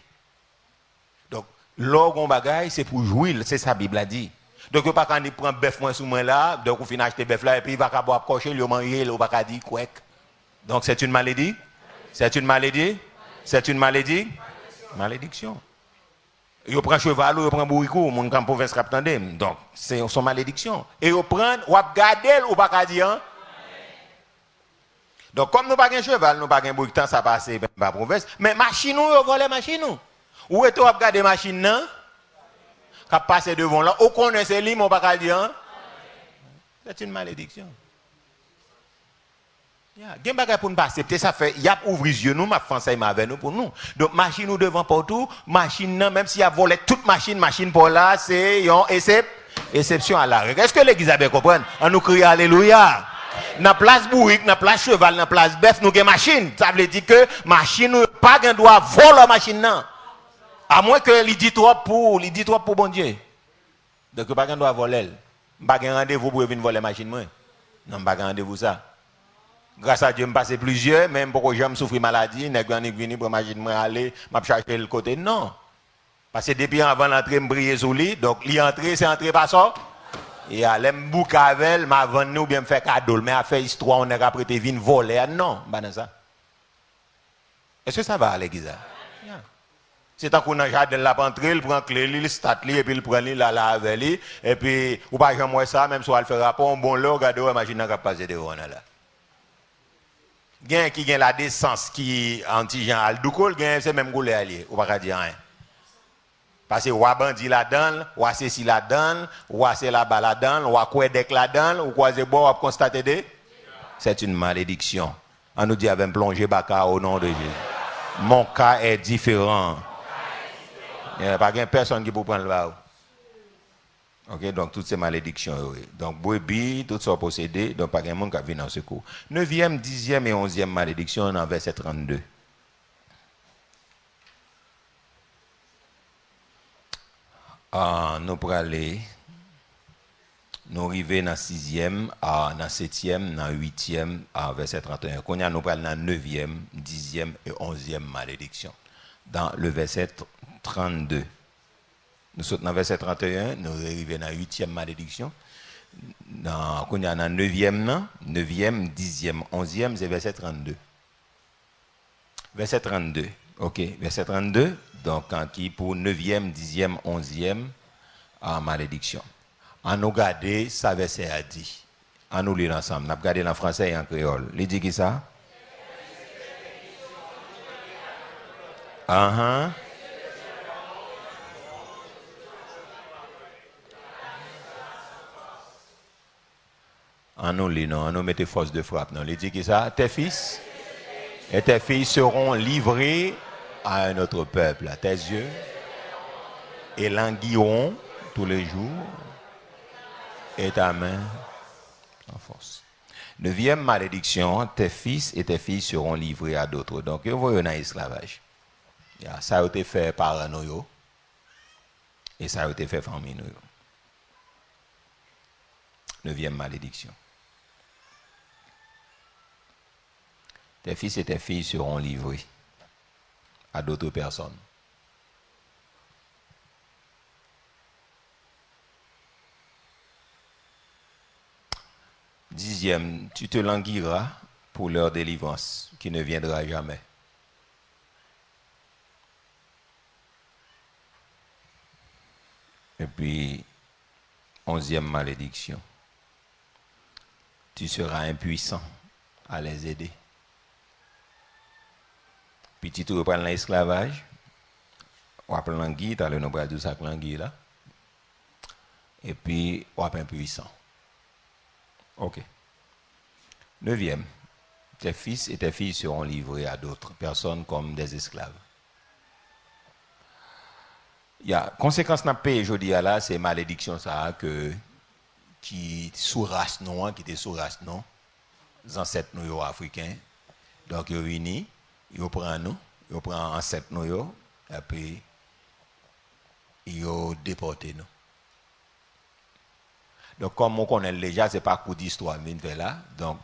Donc, l'orgon bagaille, c'est pour jouir, c'est ça la Bible a dit. Donc, pas quand il prend bœuf moins sous moi là, donc on finit acheter bœuf là, et puis il va boire cocher, il va manger, il va pas dire quoi. Donc, c'est une maladie? C'est une maladie? C'est une maladie? Malédiction. Il prend cheval, il prend bourricot, mon camp province captandé. Donc, c'est son malédiction. Et il prend, ou garder, ou pas dire. Donc, comme nous pas un cheval, nous pas un bourricot, ça passe par province. Mais machine, nous volons machine. Où est-ce que vous regardez machine, non? Qui passe devant là, ou connaît ces lignes, on pas dire. C'est une malédiction. Il y a des pour nous accepter, ça fait, il y a ouvrir les yeux, nous, ma français avec nous pour nous. Donc, machine nous devant partout, machine, même s'il y a volé toute machine, machine pour là, c'est une exception à la règle. Est-ce que l'église a bien compris? On nous crie Alléluia. Dans la place bourrique, dans la place cheval, dans la place bœuf, nous avons machine. Ça veut dire que machine, pas qu'un doit voler la machine, non. À moins que il dit trop pour bon Dieu. Donc, pas qu'un doit voler. Pas qu'un rendez-vous pour venir voler la machine, moi. Non, pas qu'un rendez-vous ça. Grâce à Dieu, je passe plusieurs, même pour que j'aime souffrir maladie, je suis venu pour m'imaginer aller, je chercher le côté. Non. Parce que depuis avant d'entrer, je brille sur lui. Donc, l'entrée, c'est entrer par ça. Et à l'aime boucavel, m'a vendu ou bien me faire cadeau. Mais à faire histoire, on est après te venir voler. Non, pas ça. Est-ce que ça va à l'église? Yeah. C'est tant qu'on a jardin là pour entrer, il prend clé, il start et puis il prend là avec lui. Et puis, ou pas jamais ça, même si on va le faire rapport, bon là, regardez, imagine qu'on passe devant là. Gen qui gagne la décence qui anti-Jean Aldoukol, c'est même goulé allié, ou pas dire rien. Parce que ou bandi là-dedans, ou ceci là-dedans, ou c'est là-bas là-dedans, ou quoi dek là-dedans, ou quoi c'est bon, ou constater des. C'est une malédiction. On nous dit avec plongé baka au nom de Jésus. Mon cas est différent. Il n'y a pas personne qui peut prendre le bas. Ok, donc toutes ces malédictions. Oui. Donc, brebis, tout ça possédé, donc pas de monde qui vient dans ce cours. 9e, 10e et 11e malédiction dans verset 32. Nous pour aller, nous arriver dans 6e, dans 7e, dans 8e, verset 31. Qu'on y a nous pour aller dans 9e, 10e et 11e malédiction. Dans le verset 32. Nous sommes dans le verset 31, nous arrivons dans la 8e malédiction. Quand on est dans la 9e, 10e, 11e, c'est verset 32. Verset 32. Ok, verset 32. Donc, qui pour 9e, 10e, 11e, en malédiction. On nous garde, ça verset a dit. On nous lit ensemble. On a regardé en français et en créole. Il dit qui ça? En nous lisons, nous mettons force de frappe. Non, il dit que ça, tes fils et tes filles seront livrés à un autre peuple, à tes yeux, et languiront tous les jours, et ta main en force. 9e malédiction, tes fils et tes filles seront livrés à d'autres. Donc, vous voyez, on a esclavage. Ça a été fait par nous, et ça a été fait par nous. 9e malédiction. Tes fils et tes filles seront livrés à d'autres personnes. Dixième, tu te languiras pour leur délivrance qui ne viendra jamais. Et puis, 11e malédiction. Tu seras impuissant à les aider. Puis tu te reprends l'esclavage. On appelle l'anguille, tu as le nombre de sacs l'anguille là. Et puis, on appelle impuissant. Ok. 9e. Tes fils et tes filles seront livrés à d'autres personnes comme des esclaves. 10e, tu te languiras pour leur délivrance qui ne viendra jamais. Et puis, 11e malédiction. Tu seras impuissant à les aider. Puis tu te reprends l'esclavage. On appelle l'anguille, tu as le nombre de sacs l'anguille là. Et puis, on appelle impuissant. Ok. 9e. Tes fils et tes filles seront livrés à d'autres personnes comme des esclaves. Il y a conséquence n'a pas aujourd'hui là, c'est malédiction ça que qui sous race non, qui était sous race non, les ancêtres nous africains. Donc ils viennent, ils prennent nous, ils prennent ancêtres nous et puis ils déportent nous. Donc comme on connaît déjà, c'est pas coup d'histoire vient faire là. Donc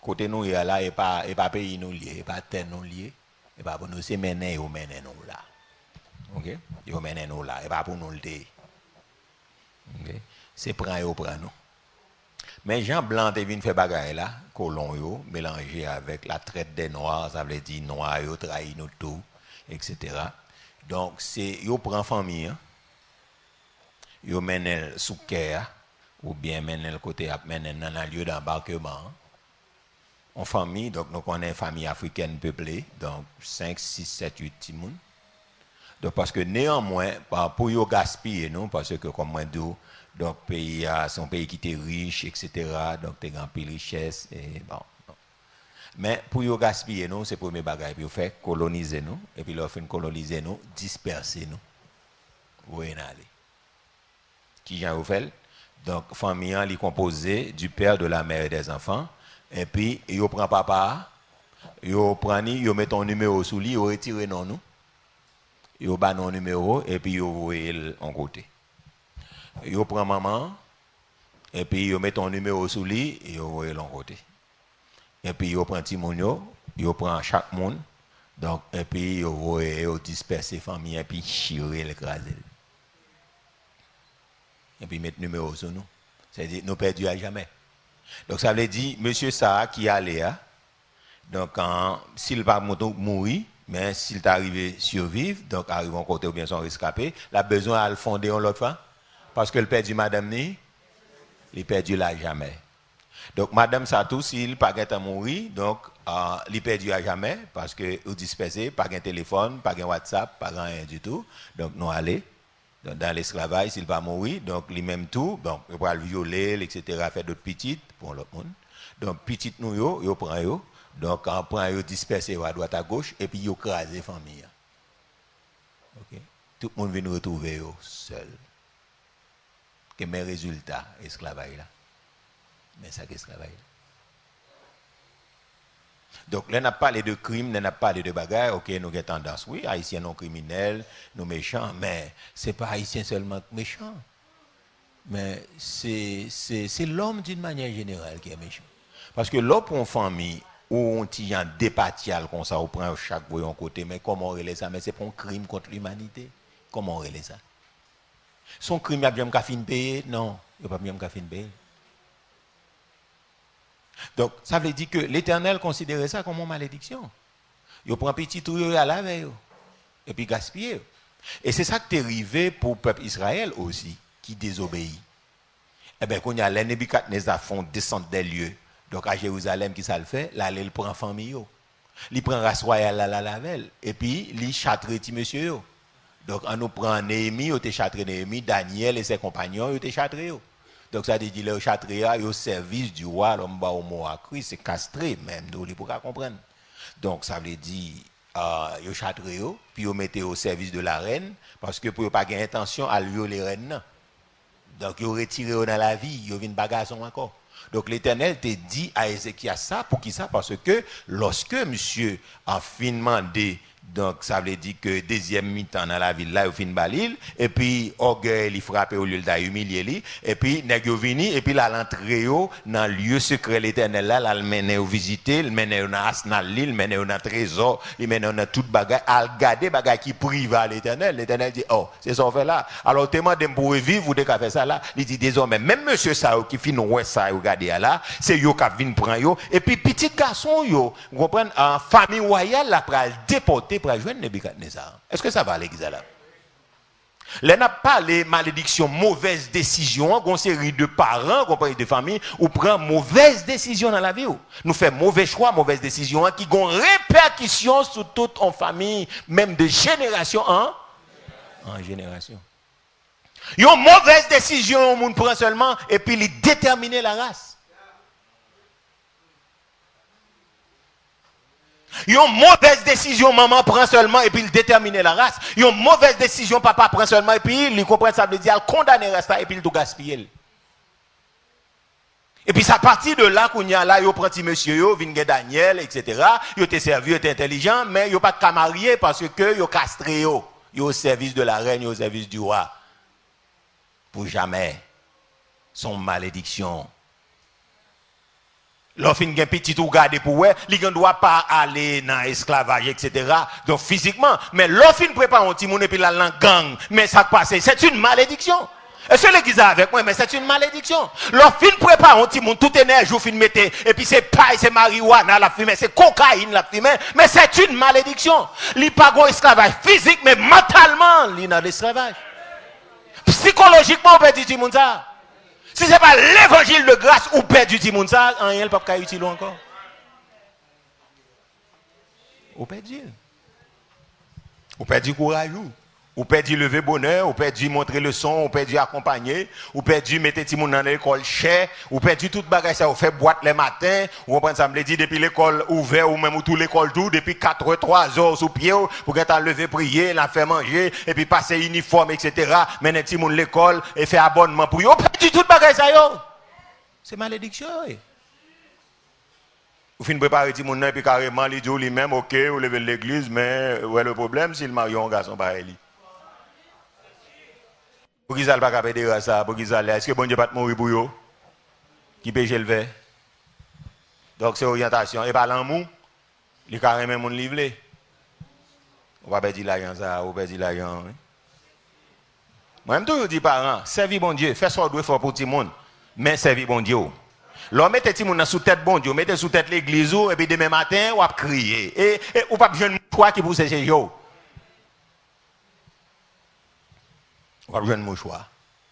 côté nous là et pas pays nous lié, et pas terre nous lié, et pas pour nous c'est mener ou mener nous là. OK? Ils mènent nous là, et pas pour nous le dire. OK? C'est prendre ou prendre nous. Mais Jean Blanc est venu faire bagaille là, colon yo, mélangé avec la traite des noirs, ça veut dire noirs yo trahi nous tout, etc. Donc c'est yo prend famille, hein? Yo mène sous cœur ou bien mène le côté mène dans un lieu d'embarquement. En famille, donc nous connaissons une famille africaine peuplée, donc 5, 6, 7, 8 timoun. Donc parce que néanmoins, pour yo gaspiller, non, parce que comme moi dis, donc pays c'est un pays qui était riche, etc. Donc t'es grand pile richesse et bon. Mais pour yo gaspiller, non, c'est premier bagage pour faire coloniser nous et puis leur fin coloniser nous, disperser nous. Où est aller? Qui j'en vous fait? Donc famille est composée du père, de la mère et des enfants et puis yo prend papa, yo prend ni, yo met ton numéro sous lui, yo retire non nous. Yo ba non numéro et puis yo voyez en côté. Yo prend maman et puis yo met ton numéro sous lui et yo voyez l'en côté. Et puis yo prend ti moun yo prend chaque monde. Donc et puis yo voyez yo disperser famille et puis chirer l'écraser. Et puis mettre numéro sur nous. C'est-à-dire nous perdus à jamais. Donc ça veut dire monsieur ça qui allait hein. Donc s'il va mourir mais s'il t'arrive survivre, donc arrive en côté ou bien sont rescapés, la besoin à le fonder en l'autre fois. Parce que le perdu madame ni, il perdu là jamais. Donc madame Satou, s'il pas à mourir, donc il perdu à jamais, parce que vous dispersez, pas de téléphone, pas de WhatsApp, pas rien du tout. Donc nous allons dans l'esclavage, s'il va mourir, donc lui-même tout, donc il va le violer, etc., faire d'autres petites pour l'autre monde. Donc petites nous yo prend yo. Donc, on prend, yo disperser à droite à gauche, et puis yo crase la famille. Okay? Tout le monde vient nous retrouver yo seul. Quel est le résultat de l'esclavage là? Mais ça, l'esclavage là. Donc, là, on a parlé de crime, on a parlé de bagarre, ok, nous avons tendance, oui, haïtiens non criminels, nous méchants, mais ce n'est pas haïtien seulement méchant. Mais c'est l'homme d'une manière générale qui est méchant. Parce que l'homme pour une famille, ou on tient un dépatial comme ça, on prend chaque voyant côté, mais comment on relève ça? Mais c'est pas un crime contre l'humanité. Comment on relève ça? Son crime, il y a bien qu'à fin payer? Non, il n'y a pas bien qu'à fin payer. Donc, ça veut dire que l'Éternel considérait ça comme une malédiction. Il prend petit tout, il a lavé, et puis gaspiller. Et c'est ça qui est arrivé pour le peuple Israël aussi, qui désobéit. Eh bien, quand il y a les Nebuchadnezzar font descendre des lieux, donc à Jérusalem, qui ça le fait? Là, il prend famille. Il prend race royale la lavel. Et puis, il châtre petit monsieur. Yo. Donc, on nous prend Néhémie, il châtre Néhémie, Daniel et ses compagnons, il châtre. Donc, ça veut dire que le châtre au service du roi, l'homme au mot à Christ, c'est castré même, donc il faut comprendre. Donc, ça veut dire, il châtre, puis il mettez au service de la reine, parce que pour ne pas avoir intention à violer les reines. Donc, il retiré dans la vie, il vient bagarre encore. Donc l'Éternel te dit à Ézéchias ça, pour qui ça? Parce que lorsque monsieur a finement demandé, donc ça veut dire que deuxième mi-temps dans la ville là, il fin balil, et puis orgueil il frappe au lieu d'humilier, et puis nèg yo vini, et puis là l'entrée dans le lieu secret l'Éternel là, il mène au visiter, il mène dans arsenal, il mène dans trésor, il mène dans toute bagaille, à regarder bagaille qui prive à l'Éternel. L'Éternel dit oh, c'est ça on fait là. Alors tellement de pour vivre vous de faire ça là, il dit désormais même monsieur ça qui fin ouais ça regarder là, c'est yo qui vinn prend yo, et puis petit garçon yo, vous comprenez, en famille royale là pour déporter pour joindre Nebuchadnezzar. Est-ce que ça va l'église là? Là n'a pas les malédictions, mauvaises décisions, une série de parents, compagnie de famille, ou prend mauvaise décision dans la vie. Nous faisons mauvais choix, mauvaise décision, qui ont répercussions sur toute en famille, même de génération en génération. Une mauvaise décision, on prend seulement, et puis il détermine la race. Une mauvaise décision, maman prend seulement et puis il détermine la race. Une mauvaise décision, papa prend seulement et puis il comprend ça veut dire il condamne la race et puis il tout gaspille. Et puis, ça partit de là qu'on y a là, yo prend petit monsieur, yo, vingé Daniel, etc. Yo te servi, yo te intelligent, mais yo pas de cas marié parce que yo castré yo. Yo au service de la reine, yo au service du roi. Pour jamais. Son malédiction. L'offre gen petit ou garder pour ouais, il ne doit pas aller dans l'esclavage, etc. Donc, physiquement. Mais l'offre prépare un petit monde et puis la langue gang. Mais ça passe, c'est une malédiction. Est-ce que l'église avec moi, mais c'est une malédiction. Leur fin prépare un petit monde, tout énergie, fin mettez, et puis c'est paille, c'est marijuana la fumée, c'est cocaïne la fumée, mais c'est une malédiction. Li pas un esclavage physique, mais mentalement, li dans l'esclavage. Psychologiquement, on perd du monde ça. Si ce n'est pas l'évangile de grâce, on perd du monde ça, rien ne peut pas utiliser encore. On perd du. On perd du courage. Ou perdu lever bonheur, ou perdu montrer le son, ou perdu accompagner, ou perdu mettre tout le monde dans l'école cher, ou perdu toute bagage ça, ou fait boîte les matins, ou on prend ça me dit depuis l'école ouverte, ou même tout l'école tout, depuis 3 heures sous pied, pour qu'elle lever prier, la faire manger, et puis passer uniforme, etc. Mener tout le monde l'école, et faire abonnement pour eux. On perdu toute bagage ça, yo. C'est malédiction, oui. Ou fin préparer tout le monde, et puis carrément, il dit lui-même, ok, ou lever l'église, mais où est le problème s'il marie un garçon pareil? Pour qu'ils aillent pas capter ça, pour qu'ils aillent, est-ce que bon Dieu pas te mourir pour eux? Qui peut élever? Donc c'est orientation. Et pas l'amour, il y a carrément mon livre. On va pas dire l'argent ça, on va dire l'argent. Moi-même toujours dis parents, servis bon Dieu, fais ce qu'on doit faire pour tout le monde, mais servis bon Dieu. L'homme mettez tout le monde sous tête bon Dieu, mettez sous tête l'église, et puis demain matin, on va crier. Et on va pas besoin de toi qui pousse chez eux. On va besoin de mouchoir.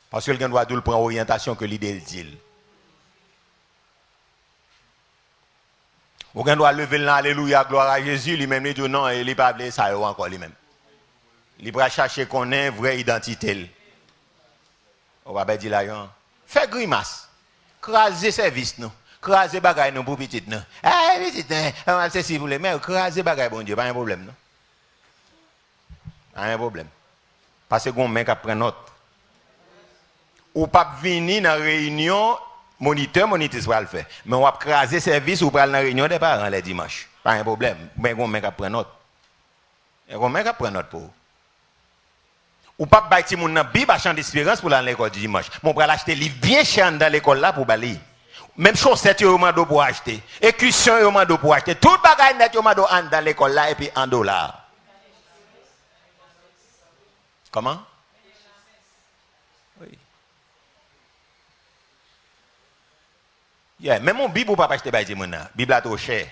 Parce que quelqu'un doit prendre orientation que l'idée dit. On doit lever l'alléluia, gloire à Jésus, lui-même il dit non, il n'est pas appelé ça encore lui-même. Il va chercher qu'on ait une vraie identité. On va dire l'argent. Fais grimace. Craser service nous. Craser bagaille nous pour petit nous. Ah, petit, c'est si vous voulez, mais craser bagaille bon Dieu, pas un problème non. Pas un problème. Parce que on mec après note. Ou pas venir dans réunion monitrice va le faire. Mais on va craser service ou pas dans réunion des parents les dimanches. Pas un problème. Mais on mec après note. Et on mec après note pour. Ou pas bailler mon dans Bible à champ d'espérance pour aller à l'école du dimanche. Mon bras l'acheter livre bien cher dans l'école là pour balayer. Même chaussettes yo mando pour acheter. Écusson yo mando pour acheter. Tout bagage net yo mando dans l'école là et puis $1. Comment? Oui. Yeah, même mon Bible, on ne peut pas acheter Bible. Bible est trop cher.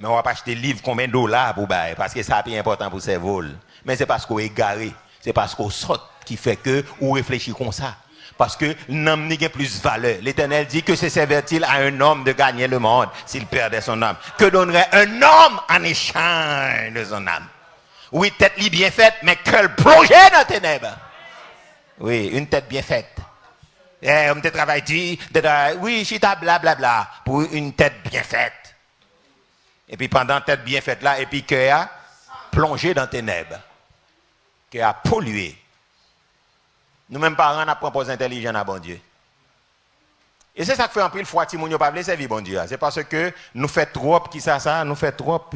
Mais on va pas acheter livre combien de dollars pour bailler. Parce que ça est important pour ces vols. Mais c'est parce qu'on est égaré. C'est parce qu'on saute qui fait que on réfléchit comme ça. Parce que l'homme n'a plus valeur. L'Éternel dit que c'est servir-il à un homme de gagner le monde s'il perdait son âme. Que donnerait un homme en échange de son âme? Oui, tête bien faite, mais quel projet dans tes ténèbres. Oui, une tête bien faite. Eh, on te travaille dit, oui, chita blablabla, pour une tête bien faite. Et puis pendant tête bien faite là, et puis cœur a plongé dans tes ténèbres. Cœur a pollué. Nous-mêmes parents, on apprend pas intelligent à bon Dieu. Et c'est ça que fait en pile fois, si nous ne pas servir bon Dieu. C'est parce que nous faisons trop, qui ça, nous faisons trop.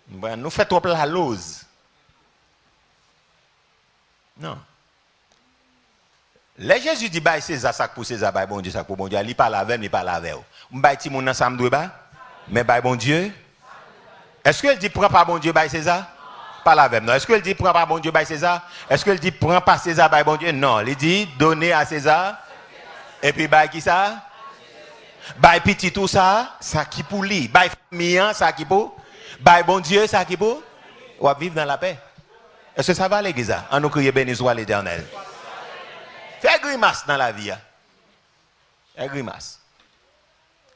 Nous faisons trop la lose. Non. Les Jésus dit, bah, César, ça pour César, bah, bon Dieu, ça pour bon Dieu. Il parle avec, il parle avec. Bah, ti mon ensemble doit ba, mais bah, bon Dieu. Est-ce qu'il dit, prends pas bon Dieu, bah, César? Parle avec, non. Est-ce qu'il dit, prends pas bon Dieu, bah, César? Est-ce qu'il dit, prends pas César, bah, bon Dieu? Non. Il dit, donnez à César. Et puis, bah, qui ça? Bah, petit tout ça, ça qui pour lui. Bah, famille, ça qui pour. Bah, bon Dieu, ça qui pour. On va vivre dans la paix. Est-ce que ça va, l'église? On nous crie béni soit l'Éternel. Fais grimace dans la vie. Fais grimace.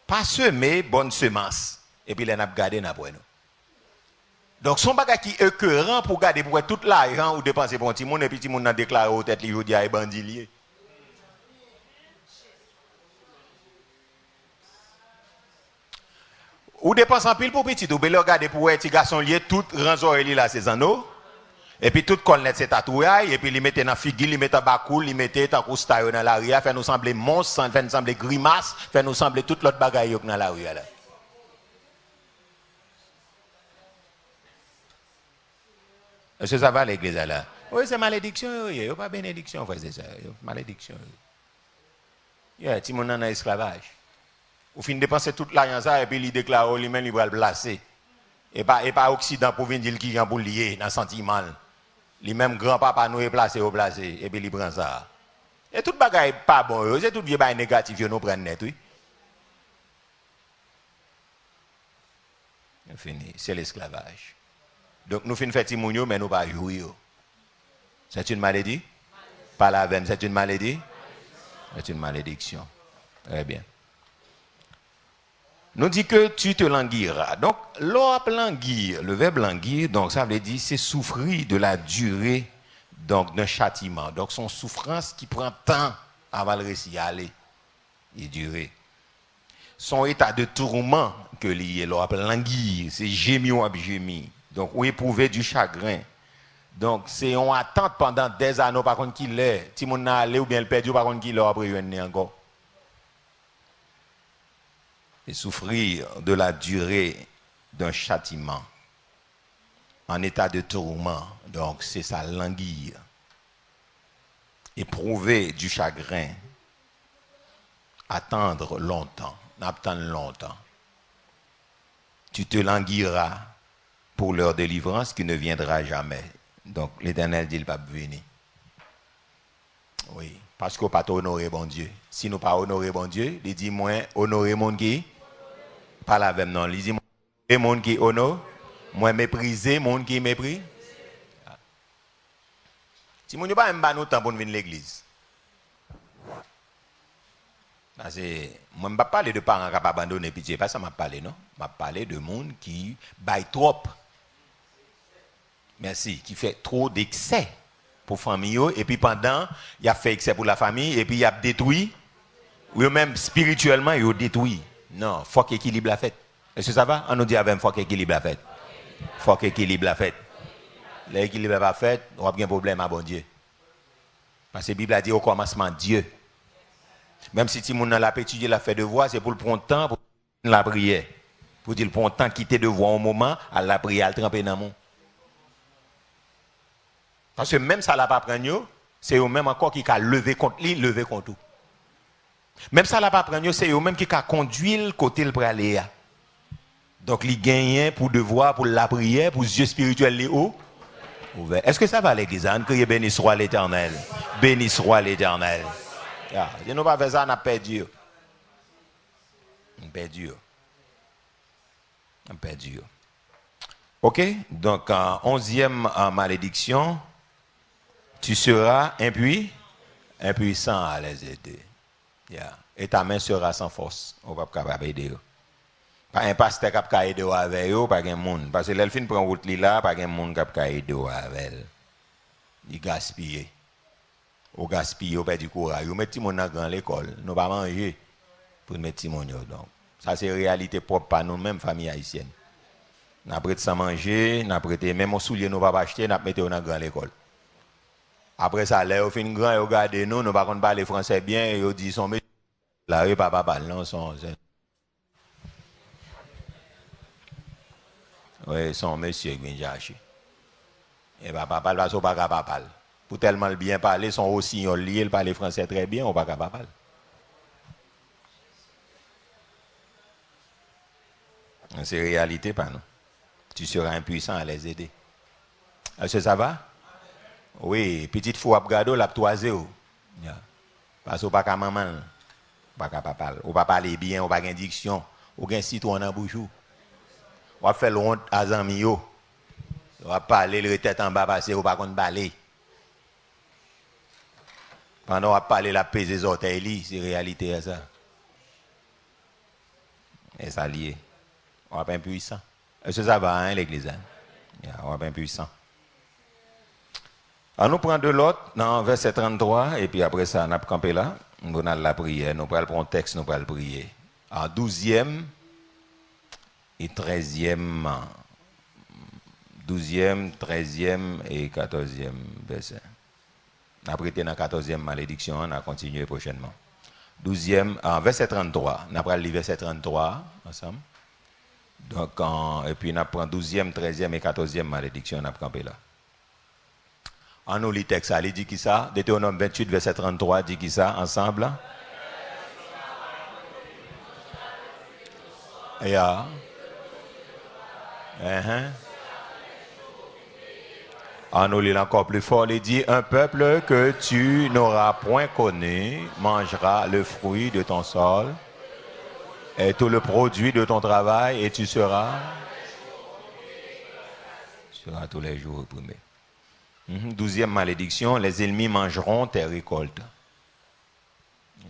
Pas semer bonne semence. Et puis, les n'a gardé n'a pour nous. Donc, son bagage qui est écœurant pour garder pour tout l'argent ou dépenser pour un petit monde, et puis petit monde n'a déclaré au tête, il dit à bandilier. Ou dépense en pile pour petit, ou bien regarder pour un petit garçon lié, tout ranzo là, c'est anneaux. Et puis tout colnet c'est tatouage, et puis il mettait dans figure, il mettait bacoul, il mettait dans coustaille dans la rue, fait nous sembler monstre, fait nous sembler grimace, fait nous sembler toute l'autre bagaille dans la rue là. Est-ce que ça va l'église là? Oui, c'est malédiction, il n'y a pas bénédiction, frère, c'est ça, malédiction. Il y a un petit monde dans l'esclavage. Au fin de dépenser toute l'argent ça, et puis il déclare lui-même, il va le placer. Et pas Occident pour venir dire qu'il est pour lier dans le sentiment. Lui-même, grand-papa nous est placé au placé, et puis il prend ça. Et tout bagaille pas bon, c'est tout vieux bagaille négatif, nous prennent net, oui. Fini, c'est l'esclavage. Donc nous finissons faire timounio, mais nous pas jouer. C'est une maladie? Pas la veine, c'est une maladie? C'est une malédiction. Très bien. Nous dit que tu te languiras. Donc, l'op languir, le verbe languir, donc ça veut dire c'est souffrir de la durée donc d'un châtiment. Donc, son souffrance qui prend temps avant le récit aller et durer. Son état de tourment que lié l'op languir, c'est gémir ou gémir. Donc, ou éprouver du chagrin. Donc, c'est on attend pendant des années par contre qu'il est. Si on a allé ou bien le perdu par contre qu'il est après il encore. Et souffrir de la durée d'un châtiment en état de tourment. Donc, c'est ça, languir. Éprouver du chagrin. Attendre longtemps. Attendre longtemps. Tu te languiras pour leur délivrance qui ne viendra jamais. Donc, l'Éternel dit, il va venir. Oui, parce qu'on ne peut pas honorer bon Dieu. Si nous ne pas honorer bon Dieu, il dit, moi, honorer mon qui? Pas la même, non. Il dit, moi, mon qui honore, moi, mépriser mon qui méprise. Si nous n'avons pas un bon temps pour venir à l'église. Parce que moi, je ne vais pas parler de parents qui ont abandonné pitié, pas ça m'a parlé, non? Je vais parler de monde qui baille trop. Merci, qui fait trop d'excès pour la famille, et puis pendant, il a fait excès pour la famille, et puis il a détruit, ou même spirituellement, il a détruit. Non, il faut qu'équilibre la fête. Est-ce que ça va? On nous dit avec il faut qu'équilibre la fête. Il faut qu'équilibre la fête. L'équilibre n'est pas fait, on a un problème à bon Dieu. Parce que la Bible a dit au commencement Dieu. Même si tout le monde l'a étudié, l'a fait devoir, c'est pour le prendre temps pour la prière. Pour dire le prendre temps, quitter devoir au moment, à la prière, à le tremper dans le monde. Parce que même ça ne l'a pas pris, c'est eux-mêmes encore qui a levé contre lui, levé contre tout. Même ça ne l'a pas pris, c'est eux-mêmes qui a conduit le côté le aller. Donc, ils gagnent pour devoir, pour la prière, pour les yeux spirituels les hauts. Est-ce que ça va l'église? On crie béni soit l'Éternel. Béni soit l'Éternel. Si nous ne pas faire ça, on a perdu. On a perdu. On a perdu. Ok? Donc, 11e malédiction. Tu seras impuissant à les aider. Yeah. Et ta main sera sans force. On va pas capable d'aider. Pas un pasteur qui peut aider avec eux, pas un monde. Parce que l'elfine prend route là, pas un monde qui peut aider avec elle. Il gaspille. Au gaspille, au perd du courage. Au met petit monde dans l'école. Nous pas manger pour mettre petit monde. Donc, ça c'est réalité propre à nous-mêmes, famille haïtienne. N'a prêté sans manger, n'a prêté même au soulier nous pas acheter, n'a mettre dans grande l'école. Après ça, là, au fin grand, ils regardent nous, nous pas parler français bien, et ils disent son monsieur là, eux papa parle non son oui, son monsieur qui vient chercher. Et papa parle parce qu'on pas capable parler. Pour tellement bien parler, son aussi lié, il parle français très bien, on pas capable parler. C'est réalité pas nous. Tu seras impuissant à les aider. Est-ce que ça va? Oui, petite fois gado la toisé ou. Parce qu'on pas capable maman, pas capable parler. On pas parler bien, on pas gain diction, on gain citron dans bouche. On va faire honte à amis yo. On va parler le tête en bas passer ou pas qu'on balai. Pendant on va parler la peser les orteils, c'est réalité ça. Et ça lié. On va pas impuissant. Est-ce que ça va hein l'église? On va pas impuissant. On nous prend de l'autre dans verset 33 et puis après ça on a campé là, on a la prière, nous prenons le texte, nous prenons le prier. En 12e et 13e, 12e, 13e et 14e verset. Après, dans la 14e malédiction, on a continué prochainement. 12e, verset 33. On a lu verset 33 ensemble. Donc, et puis on apprend 12e, 13e et 14e malédiction, on a campé là. En nous, le texte, il dit qui ça? Deutéronome 28, verset 33, dit qui ça? Ensemble? Yeah. En nous, il encore plus fort, il dit, un peuple que tu n'auras point connu mangera le fruit de ton sol et tout le produit de ton travail, et tu seras tous les jours opprimé. 12e malédiction, les ennemis mangeront tes récoltes.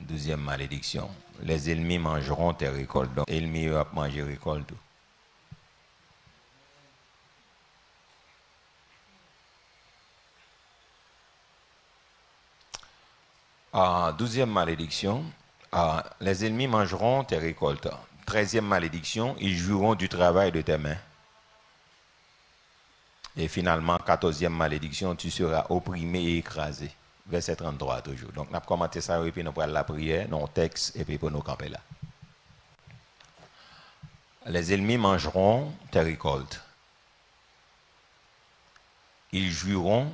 12e malédiction, les ennemis mangeront tes récoltes. Donc, l'ennemi va manger récolte. Douzième malédiction, les ennemis mangeront tes récoltes. 13e malédiction, ils jouiront du travail de tes mains. Et finalement, 14e malédiction, tu seras opprimé et écrasé. Verset 33 toujours. Donc, on a commenté ça et puis nous prenons la prière, nos textes et puis pour nous camper là. Les ennemis mangeront tes récoltes. Ils jouiront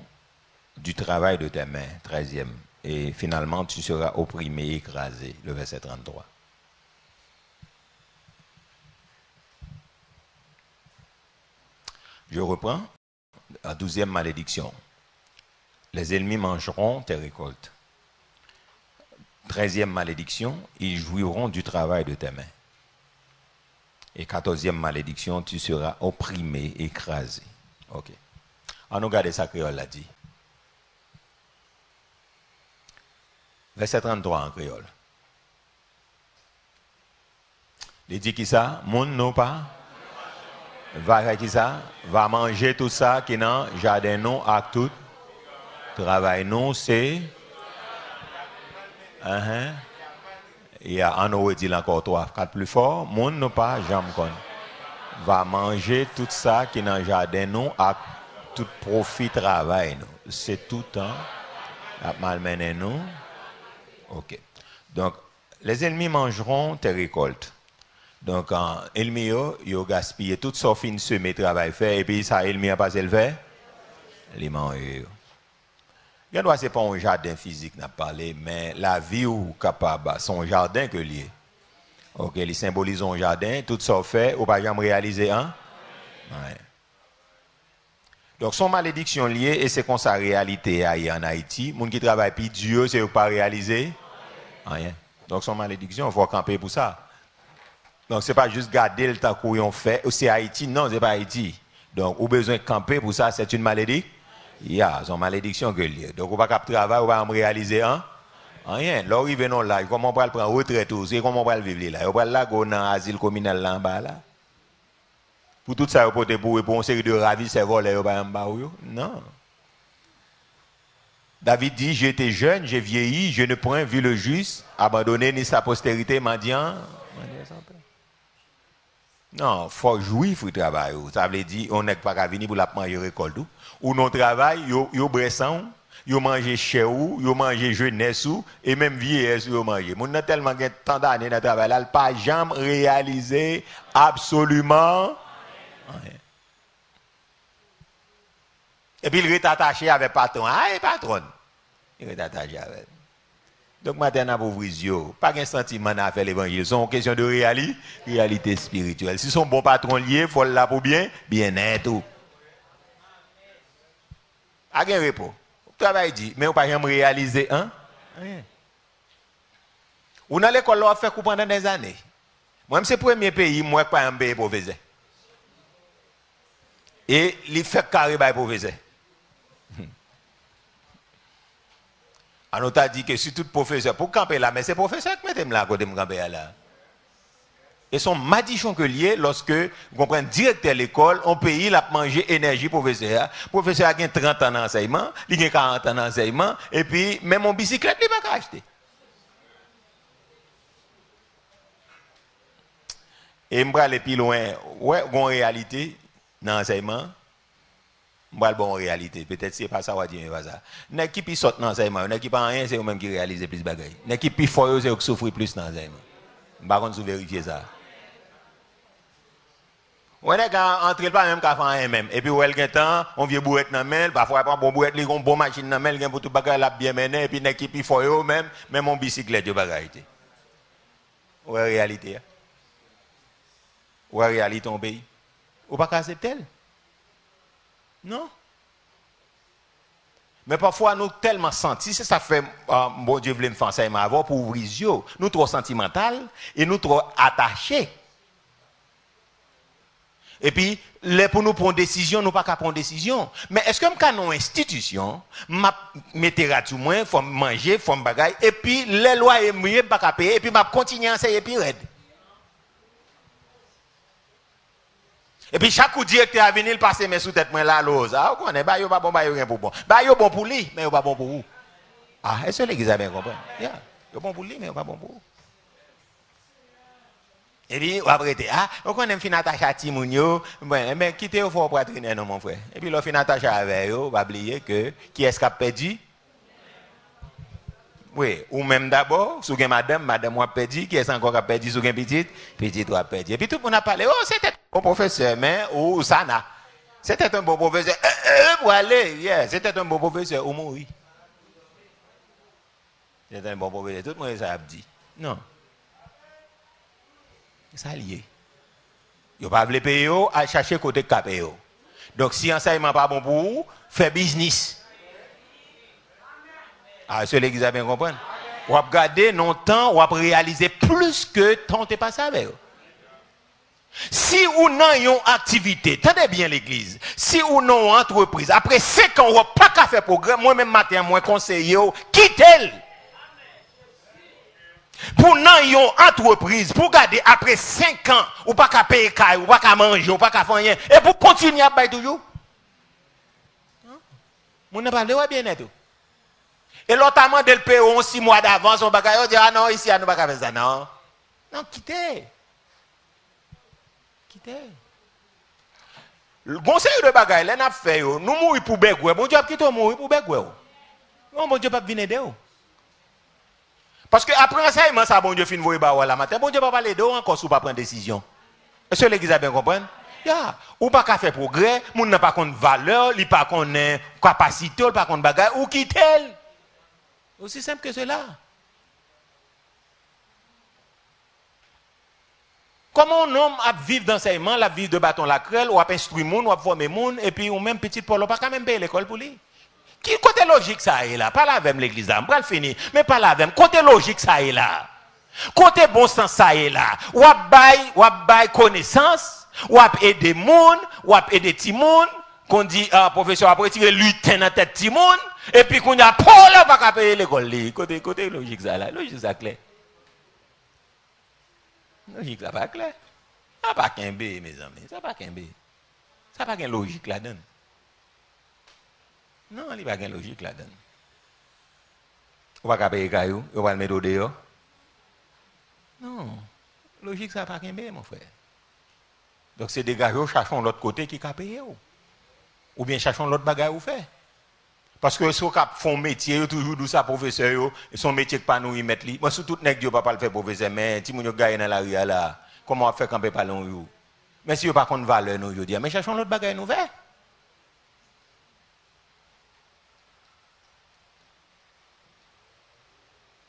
du travail de tes mains. 13e. Et finalement, tu seras opprimé et écrasé. Le verset 33. Je reprends. La 12e malédiction. Les ennemis mangeront tes récoltes. 13e malédiction, ils jouiront du travail de tes mains. Et 14e malédiction, tu seras opprimé, écrasé. Ok. On nous regarde ça, créole l'a dit. Verset 33 en créole. Il dit qui ça? Moun non pas? Va faire qui ça? Va manger tout ça qui dans le jardin non à tout. Travail non, c'est. Et on aurait dit encore 3, 4 plus fort. Moun non pas, j'aime con. Va manger tout ça qui dans le jardin non à tout profit travail nous. C'est tout temps. Malmené nous. Ok. Donc, les ennemis mangeront tes récoltes. Donc, l'ennemi, il a gaspillé tout son fin semé travail fait, et puis ça, l'ennemi a passé le fait. Les manger. Ce n'est pas un jardin physique, n'a parlé, mais la vie ou capable, son jardin que lié. Ok, il symbolise un jardin, tout ça fait, ou pas jamais réaliser un. Ouais. Donc, son malédiction liée, et c'est comme sa réalité en Haïti. Les gens qui travaillent puis Dieu, c'est pas réaliser rien. Donc, son malédiction, il faut camper pour ça. Donc, ce n'est pas juste garder le temps qu'on fait. C'est Haïti, non, ce n'est pas Haïti. Donc, on a besoin de camper pour ça, c'est une malédiction. Il y a son malédiction que liée. Donc, on ne va pas travailler, on va réaliser rien. Là, arrive non là, comment on va prendre retraite, c'est comment on va vivre là. On va là, on a un asile communal là en bas là. Pour tout ça, pour une série de ravis, c'est volé en bas. Non. David dit, j'étais jeune, j'ai vieilli, je ne point vu le juste abandonner ni sa postérité mendiant. Non, il faut jouir, il faut travailler. Ça veut dire, on n'est pas qu'à venir pour la manger récolte. Ou non travail, yo bressan, yo manger chez ou, yo manger jeunesse ou, et même vieillesse yo manger. Mon n'a tellement tant d'années dans le travail là, pas jamais réalisé absolument rien. Et puis il est attaché avec patron. Ah, patron. Il est attaché avec. Donc, maintenant, pour vous dire, pas un sentiment à faire l'évangile. C'est une question de réalité spirituelle. Si son bon patron lié, il faut là pour bien-être. A un repos. Travail dit, mais on ne peut pas jamais réaliser rien. Ou dans l'école, on a fait pendant des années. Moi, c'est le premier pays, moi, pas un pays professeur. Et il fait carré par professeur. On t'a dit que si tout professeur, pour camper là, mais c'est professeur qui met là à côté de camper là. Et son madichon que lié, lorsque vous comprenez, directeur de l'école, on paye, il a mangé énergie professeur. Professeur a 30 ans d'enseignement, il a 40 ans d'enseignement, et puis même mon bicyclette, il ne peut pas acheter. Et je vais aller plus loin. Ouais, une réalité dans l'enseignement. Je vais aller bon réalité. Peut-être c'est pas ça va dire ça. N'est qui puis sort dans l'enseignement, n'est qui pas rien, c'est eux même qui réalisent plus de bagailles. N'est qui puis fort, c'est eux qui souffrent plus dans l'enseignement. Par contre, vous vérifiez ça. On est entre pas même qu'à faire un même. Et puis, on a temps, on vient bourrette dans le parfois, on bon bourrette, on bon machine dans le pour tout bagage la bien mené, et puis, n'est qui puis fort, même mon bicyclette, de bagaille. Où est la réalité? Où est la réalité ton pays? Ou pas accepter? Non. Mais parfois, nous tellement sentis, c'est ça fait, bon Dieu voulait me faire ça avant pour ouvrir les yeux. Nous trop sentimental et nous trop attachés. Et puis, pour nous prendre décision, nous pas qu'à prendre décision. Mais est-ce que quand nous institution, m'a mettrai tout moins, faut manger, faut bagaille, et puis les lois et mieux pas qu'à payer, et puis m'a continuer à enseigner puis raide. Et puis chaque coup directeur a venir passer mes sous tête moi là l'ose. Ah, on est yo pas bon ba yo rien pour bon. Ba yo bon pour lui, mais yo pas bon pour vous. Ah, est-ce que l'église a bien compris? Yeah. Yo bon pour lui, mais yo pas bon pour vous. Et puis, on va prêter. Ah, on connaît fin attaché à Timounio. Mais quittez au fort poitrine, non, mon frère. Et puis, le fin attaché avec eux, on va oublier que qui est-ce qui a perdu? Oui, ou même d'abord, sous madame a perdu, qui est-ce encore qui a perdu, sous petite, petite a perdu. Et puis, tout le monde a parlé, oh, c'était un bon professeur, mais, ou ça n'a. C'était un bon professeur. Pour aller, yeah, c'était un bon professeur, ou mourir. C'était un bon professeur. Tout le monde a dit. Non. Ça lié. Vous ne pouvez pas payer à chercher côté capé. Donc si l'enseignement pas bon pour vous, faites business. Ah, c'est l'église a bien compris. Vous avez gardé longtemps, vous avez réalisé plus que tant n'est pas ça avec vous. Si vous n'avez une activité, tenez bien l'église, si vous n'avez une entreprise, après 5 ans, vous n'avez pas qu'à faire progrès, moi-même matin, moi conseiller, quittez-le. Pour non yon entreprise, pour garder après 5 ans, ou pas qu'à payer caille, ou pas qu'à manger, ou pas qu'à faire rien, et pour continuer à bailler toujours. Mon n'a pas le bien net. Et l'autre amende le paye 6 mois d'avance, on va dire ah non, ici, on ne va pas faire ça, non. Non, quittez. Quittez. Le conseil de bagaille, là, n'a fait, nous mourir pour Begoué, bon Dieu, quittez mourir pour Begoué. Non, bon Dieu, pas venir de vous. Parce que après enseignement, ça, bon Dieu, fin voyer ba la matin, bon Dieu, pas parler d'eux encore si vous pas prendre décision. Est-ce que l'église a bien compris? Yeah. Ou pas qu'à faire progrès, moun n'a pas contre valeur, il pas contre capacité, pas contre bagage, ou quitte elle. Aussi simple que cela. Comment un homme a vivre d'enseignement, la vie de bâton la crêle, ou a instruire moun, ou a former moun, et puis ou même petit polo, pas quand même payer l'école pour lui. Qui côté logique ça est là? Pas là avec l'église, on va le finir, mais pas là avec. Côté logique ça est là. Côté bon sens ça est là. Ou a bail connaissance, ou a aider moun, ou a aider ti moun, qu'on dit professeur a retirer lutin dans tête ti moun, et puis qu'on a pas là pas payer l'école. Côté logique ça là, logique ça clair. Logique ça pas clair. Ça pas qu'un B mes amis, ça pas qu'un B. Ça pas qu'un logique là-dedans. Non, il n'y a pas de logique là-dedans. On va pas payer caillou, on va le mettre au dehors. Non, logique, ça n'a pas de mon frère. Donc c'est dégager, cherchons l'autre côté qui a payé. Ou bien cherchons l'autre bagaille ou fait. Parce que si on fait un métier, toujours d'où ça professeur, son métier que pas nous y mettre. Moi, surtout, nèg Dieu pas le faire professeur, mais si mon gars dans la rue là, comment on fait camper pas long. Mais si on pas contre valeur, nous je dis, mais cherchons l'autre bagaille nous fait.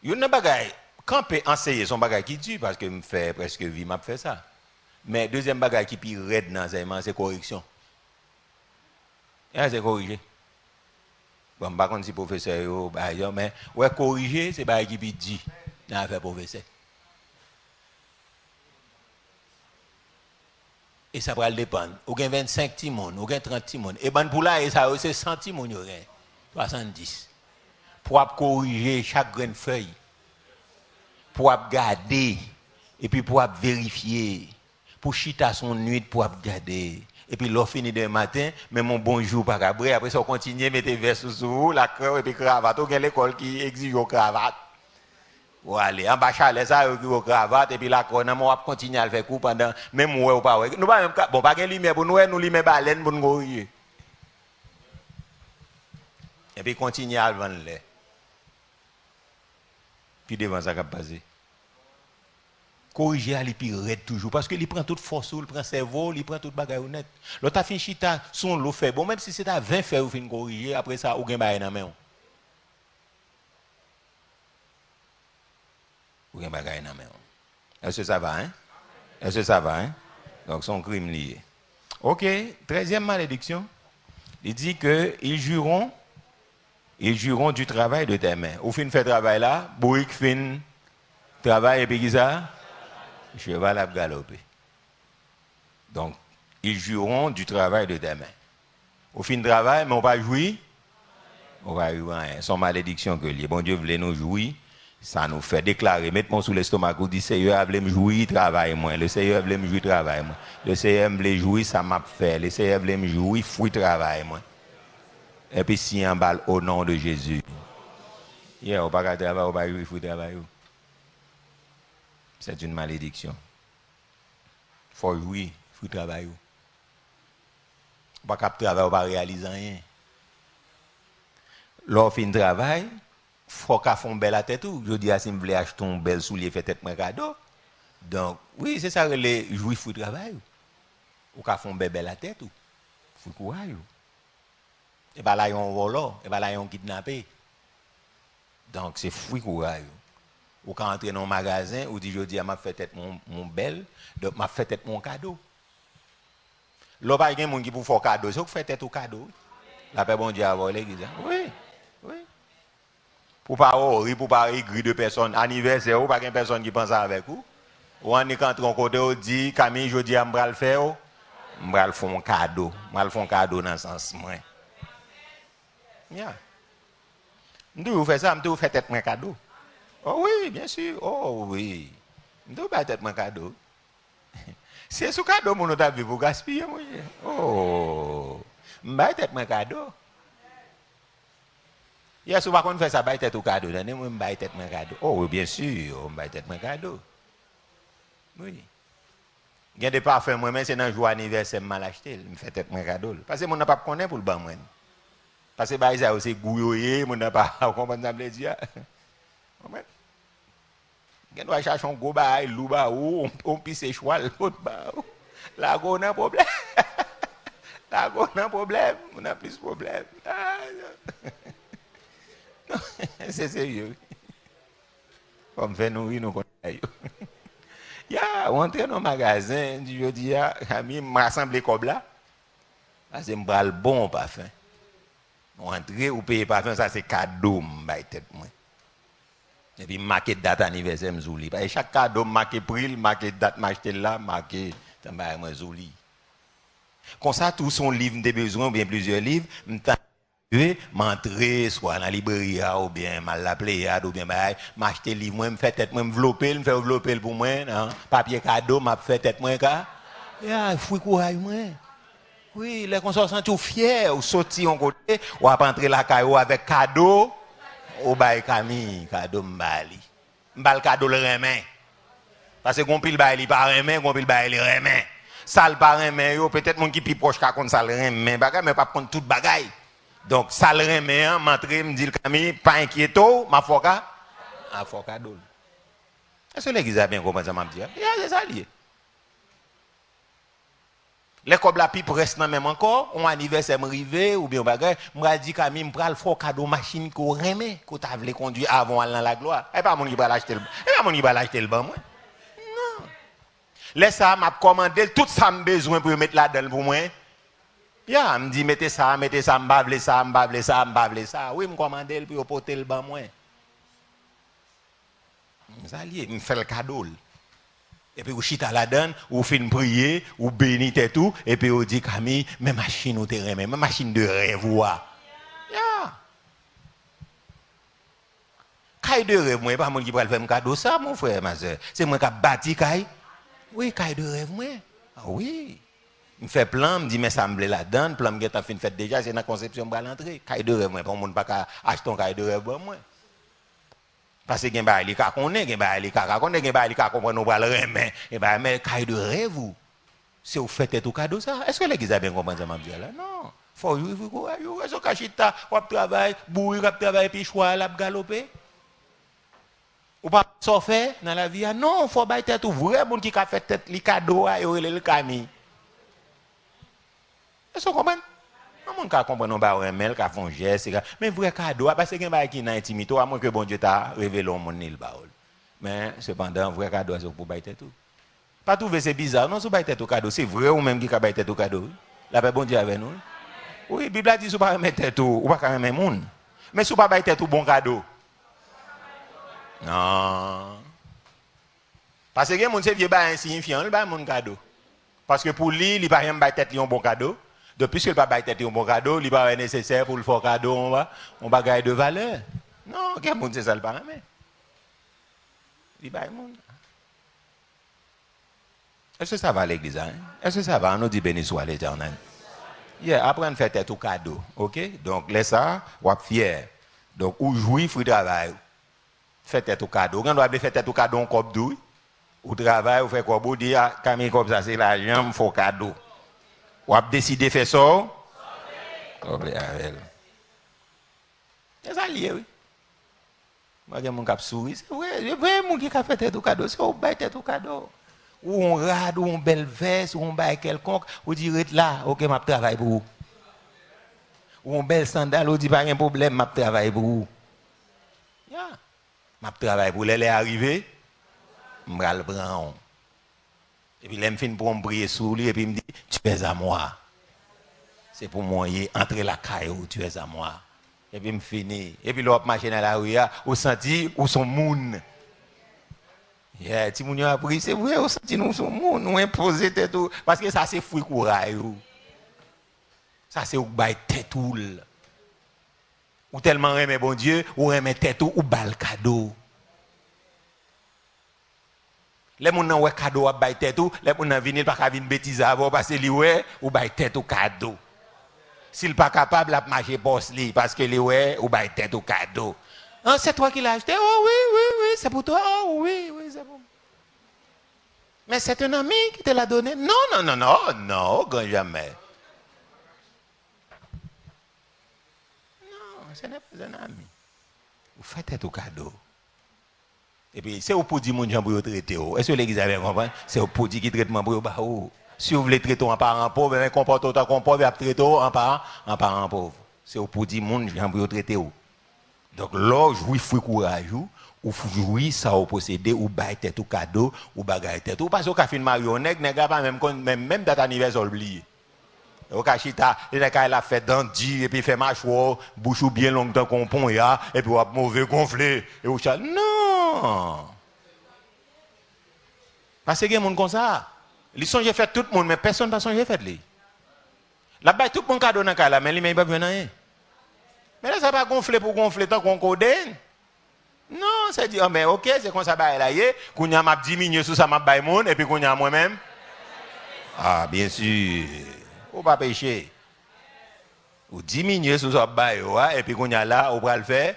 Yon nan bagay, quand peut enseigner son bagay qui tue, parce que me fait presque vie, m'a fait ça. Mais deuxième bagay qui pi raide dans l'enseignement, c'est correction. C'est corriger. Bon, par contre, si professeur, mais ouais, corriger, c'est bagay qui pi dit dans l'affaire professeur. Et ça va dépendre. Ou gen 25 timon, ou gen 30 timon. Et ben pour là, c'est 100 timon, 70. Pour corriger chaque graine feuille, pour garder, et puis pour vérifier, pour chita son nuit, pour garder. Et puis l'on finit demain matin, mais mon bonjour pas cabré, après ça on continue, mettez vers sous la crème et puis cravate, ou l'école qui exige une cravate. Ou aller en bas chalet ça au cravate et puis la corne on va continuer à le faire coup pendant même ou pas nous pas même bon pas gain lumière pour nous lumière baleine pour nous corriger et puis continuer à vendre les puis devant ça qu'a passé corriger ali puis raide toujours parce que il prend toute force il prend cerveau il prend toute bagaille honnête l'autre a fin chita son l'eau fait bon même si c'est à 20 faire ou fin corriger après ça ou gain bail dans main ou gain bagaille dans main est-ce que ça va hein est-ce que ça va hein donc son crime lié OK 13e malédiction il dit que ils jureront du travail de tes mains au fin fait travail là bourrique fin travail et puis qui ça cheval à galoper. Donc, ils jureront du travail de tes mains. Au fin de travail, mais on va jouir. On va jouir rien. Son malédiction que les bon Dieu voulait nous jouir. Ça nous fait déclarer, mettons sous l'estomac, on dit Seigneur voulait me jouir, travail moi. Le Seigneur voulait me jouir, travail moi. Le Seigneur voulait jouir, ça m'a fait. Le Seigneur voulait me jouir, fruit, travail moi. Et puis si en balle au nom de Jésus. On va pas travailler, on va jouir, fruit, travail. C'est une malédiction. Il faut jouir, il faut travailler. On ne peut pas travailler, on ne peut pas réaliser rien. Lorsqu'on fait un travail, il faut qu'on fasse une belle tête. Je dis, si vous voulez acheter un bel soulier, faites un cadeau. Donc, oui, c'est ça que les jouir, il faut travailler. Ou qu'on fasse une belle tête. Il faut courage. Et bien là, il y a un voleur, et bien là, il y a un kidnappé. Donc, c'est fou courage. Ou quand entrer dans un magasin, ou dit je dis m'a fait tête mon bel, donc m'a fait tête mon cadeau. Là pas quelqu'un qui pour faire cadeau, c'est que fait tête au cadeau. La paix bon Dieu avoir l'église. Oui. Oui. Pour pas pour pas gris de personnes anniversaire ou pas qu'une personne qui pense avec vous. Ou on est quand on côté on dit Camille je dis m'bral le faire, m'bral faire un cadeau, m'bral faire un cadeau dans sens moi. Yeah. M'dou vous fait ça, m'dou fait tête mon cadeau. Oh oui, bien sûr. Oh oui. Je ne dois pas être mon cadeau. C'est ce cadeau que nous avons pour gaspiller. Oh. Je ne dois pas être mon cadeau. Il y a souvent qu'on fait ça, je ne être au cadeau. Je ne dois pas être mon cadeau. Oh oui, bien sûr. Je ne dois pas être mon cadeau. Oui. Il y a des parfums, moi-même, c'est dans le jour anniversaire, je m'ai acheté. Je me fais être mon cadeau. Parce que je n'ai pas connaître pour le ban. Parce que ça aussi gouillé, je n'ai pas compris ce que je dire. On va chercher un gros bail, loup baou, on pisse cheval, l'autre baou. Là, on a un problème. Là, on a un problème. On a plus de problème. C'est sérieux. Comme fait nous, nous connaissons. On entre dans le magasin, je dis, je m'assemble comme là. Parce que je me bon parfum. On entre ou paye parfum, ça c'est cadeau, tête moi. Et puis, marqué date anniversaire, m'zouli. Parce que chaque cadeau, marqué prix, marqué date, m'acheter là, marqué, m'zouli. Comme ça, tout son livre de besoin, ou bien plusieurs livres, m'entrer, soit dans la librairie, ou bien, mal la Pléiade, ou bien, m'acheter livre, moi, m'fait tête, moi, m'envelopper, m'fait envelopper pour moi, papier cadeau, m'a fait tête, moi, il faut courage, moi. Oui, les consorts tout fiers, ou sorti en côté, ou à entrer la caillou avec cadeau, ou bail Camille, cadeau m'bali. M'bal cadeau le remen. Parce que gonpil bail li pas remen, gonpil bail li remen. Sal pas remen yo, peut-être mon qui pi proche ka kon sal remen bagay, mais pas prendre tout bagay. Donc sal remen, m'entre m'dit Camille, pas inquiéto, ma foka, a foka cadeau. Est-ce que l'église a bien compris ça m'a dit? C'est ça lié. Les cob la pipe reste dans même encore, on anniversaire m'rivé ou bien bagay, m'ra dit Camille m'pral fort cadeau machine ko remet, ko t'a vle conduire avant aller dans la gloire. Et pas mon qui va l'acheter, et pas mon qui va l'acheter le ban moi. Non. Laisse ça m'a commandé tout ça me besoin pour mettre là-dedans pour moi. Ya, me dit mettez ça, m'bavle ça, m'bavle ça, m'bavle ça. Oui, me commander pour porter le ban moi. Ça lié, me fait le cadeau. Et puis, vous chita la donne, vous faites prier, vous bénissez tout, et puis vous dites, Camille, mes machines au terrain, mes machines de rêve, ya. Caille de rêve, moi, pas mon qui va faire un cadeau, ça, mon frère, ma soeur. C'est moi qui ai bâti caille. Oui, caille de rêve, moi. Ah oui. Je fais plan, je dis, mais ça me plaît la donne, plan, je fait une fête déjà, c'est dans la conception, je vais l'entrer. Caille de rêve, moi, pour mon pas acheter un caille de rêve, moi. Parce que gen ba li ka connaît, gen ba li ka connaît, gen ba li ka comprendre nous pral remen, et ba mais caille de rêve ou. C'est au fait tout cadeau ça. Est-ce que l'église a bien compris ça m'a dit là? Non. Faut you courageux, est-ce que chita, ou travail, bourri, ou travail puis choix la galoper. Ou pas surfer dans la vie? Non, faut bailler tête ou vrai monde qui a fait tête li cadeau et le cami. Est-ce que vous comprenez? Non, monde qui comprend non ba remel, qui font geste, mais vrai cadeau parce que gen ba qui dans intimité à moins que bon Dieu t'a révélé au monde il baol. Mais cependant vrai cadeau c'est pour bailler tête tout. Pas trouver c'est bizarre, non, c'est bailler tête au cadeau, c'est vrai ou même qui a bailler tête au cadeau. La paix bon Dieu avec nous. Oui, Bible a dit sou pas mettre tête ou pas quand même monde. Mais sou pas bailler tête ou bon cadeau. Non. Parce que mon c'est vieux ba insignifiant, il ba mon cadeau. Parce que pour lui, il pas rien bailler tête un bon cadeau. Depuis qu'il pas bailler tête un bon cadeau, il pas nécessaire pour le faire cadeau, on va gagner de valeur. Non, quel monde c'est ça le pas mais. Il bailler monde. Est-ce que ça va l'église hein? Est-ce que ça va? On nous dit béni soit l'Éternel. Yeah, après on fait tête au cadeau, OK? Donc laisse ça, ou fier. Donc ou jouir fruit travail. Fait tête au cadeau. Quand on doit faire tête au cadeau en cop douille, ou travail ou fait quoi beau dire comme ça c'est l'argent faut cadeau. Ou a décidé faire ça? C'est ça lié oui. Moi j'ai mon cap souris, c'est vrai mon qui a fait tête au cadeau, c'est au bail tête au cadeau. Ou on rade ou on belle veste ou on bail quelconque, ou dit là, OK, m'a travail pour vous. Ou on belle sandale, ou dit pas un problème, m'a travail pour vous. Yeah. M'a travail pour les arriver, m'ra le prendre. Et puis l'aime fin pour me prier sur lui et puis me dit tu es à moi. C'est pour moi entrer la caillou, tu es à moi. Et puis me finir. Et puis l'autre marcher dans la rue, ou senti ou son moun. Yeah, ti moun yo a pris, c'est vrai, ou senti nous son moun, nous imposer tête tout parce que ça c'est fruit courage. Ça c'est ou bail tête tout. Ou tellement aimer bon Dieu, ou aimer tête ou bal cadeau. Les moun nan wè cadeau a bay tête ou, les moun nan vinil pas ka vinn bêtise avant parce que li wè ou bay tête ou cadeau. S'il pas capable la marcher boss li parce que li wè ou bay tête ou cadeau. Ah, c'est toi qui l'as acheté? Oh oui, c'est pour toi. Oh oui, c'est pour moi. Mais c'est un ami qui te l'a donné? Non, grand jamais. Non, ce n'est pas un ami. Vous faites tête au cadeau. Et puis, c'est pour dire mon gens pour traiter. Est-ce que l'église a bien compris? C'est pour dire qui traite mon pour si vous voulez traiter en parent pauvre, mais comporte autant qu'on pauvre, et traiter en parent pauvre. C'est pour dire mon gens pour traiter. Donc, là, jouir fruit courage, ou jouir ça au posséder, ou bailler tête au cadeau, ou bagaille tête. Ou parce qu'au fin marionnette, n'est pas même date anniversaire oublié. Au cachita, il a fait dandy, et puis fait mâchoire, bouche bien longtemps qu'on pond, et puis on a mauvais gonflé. Et au chat, non! Parce que il y a des gens comme ça. Ils sont fait tout le monde, mais personne n'a pas fait lui. Là-bas, tout le monde cadeau dans le cas, mais il n'a pas besoin de rien. Mais là, ça va gonfler pour gonfler tant qu'on code. Non, c'est dire, mais ok, c'est comme ça, là, qu'on y a m'a diminué sous ça, m'a bail monde, et puis qu'on y a moi-même. Ah, bien sûr. Ou pas pécher. Ou diminuer sous ça, bail, et puis qu'on y a là, on va le faire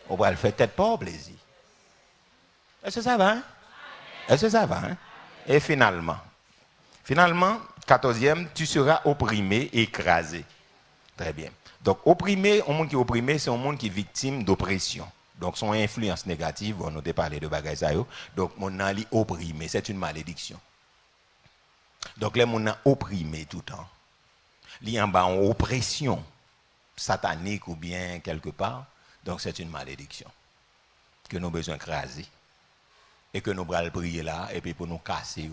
peut-être pas au plaisir. Est-ce que ça va? Hein? Est-ce que ça va? Hein? Et finalement, 14e, tu seras opprimé, écrasé. Très bien. Donc, opprimé, un monde qui est opprimé, c'est un monde qui est victime d'oppression. Donc, son influence négative, on a parlé de bagaille ça. Donc, mon nom est opprimé, c'est une malédiction. Donc, les gens opprimé tout le temps. Ils sont en oppression satanique ou bien quelque part. Donc, c'est une malédiction que nous avons besoin d'écraser. Et que nous allons prier là, et puis pour nous casser.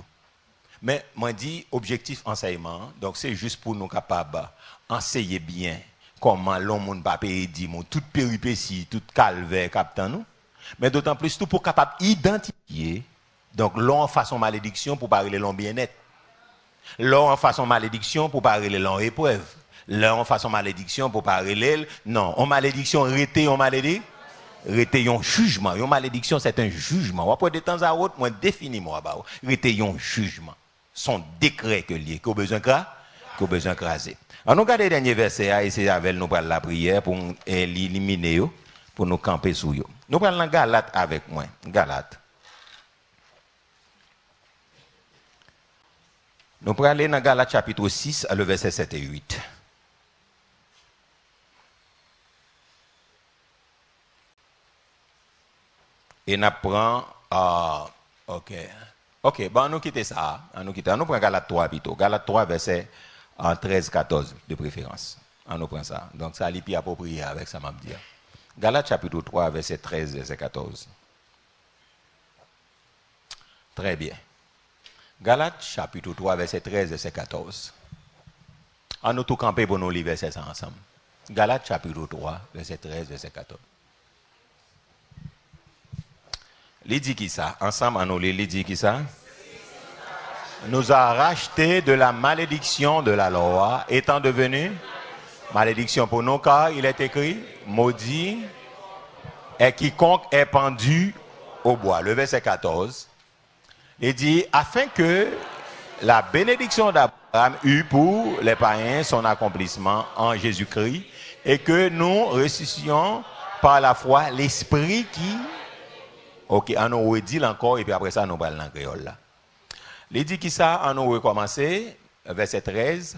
Mais, moi, dis, objectif enseignement, donc c'est juste pour nous capables d'enseigner bien comment l'homme ne peut pas dire toute péripétie, toute calvaire captant nous. Mais d'autant plus tout pour capable identifier donc l'homme en façon malédiction pour parler l'homme bien-être. L'homme en façon malédiction pour parler l'homme épreuve. L'homme en façon malédiction pour parler non, en malédiction rété en malédiction. Rété un jugement, une malédiction c'est un jugement. Après de temps à autre, moi définis moi rété un jugement. Son décret que lié qu'on besoin d'écraser. On nous regarde le dernier verset et c'est avec nous pour la prière pour l'éliminer pour nous camper sous eux. Nous prenons Galate avec moi. Galate. Nous prenons aller dans Galate chapitre 6, le verset 7 et 8. Et nous prenons... ok. Ok, bon, nous quittons ça. Nous prenons Galate 3 plutôt. Galate 3, verset 13-14 de préférence. On nous prend ça. Donc ça est plus approprié avec ça, m'a dit. Galate chapitre 3, verset 13, verset 14. Très bien. Galate chapitre 3, verset 13, verset 14. On nous tout camper pour nous lire verset ça ensemble. Galate chapitre 3, verset 13, verset 14. Il dit qui ça? Ensemble, on nous lit, il dit qui ça? Nous a racheté de la malédiction de la loi, étant devenu malédiction pour nous, car il est écrit, maudit est quiconque est pendu au bois. Le verset 14, il dit, afin que la bénédiction d'Abraham eût pour les païens son accomplissement en Jésus-Christ, et que nous ressuscitions par la foi l'esprit qui... Ok, on nous redit encore, et puis après ça, nous parlons en créole là. Il dit qui ça, on nous recommencer, verset 13.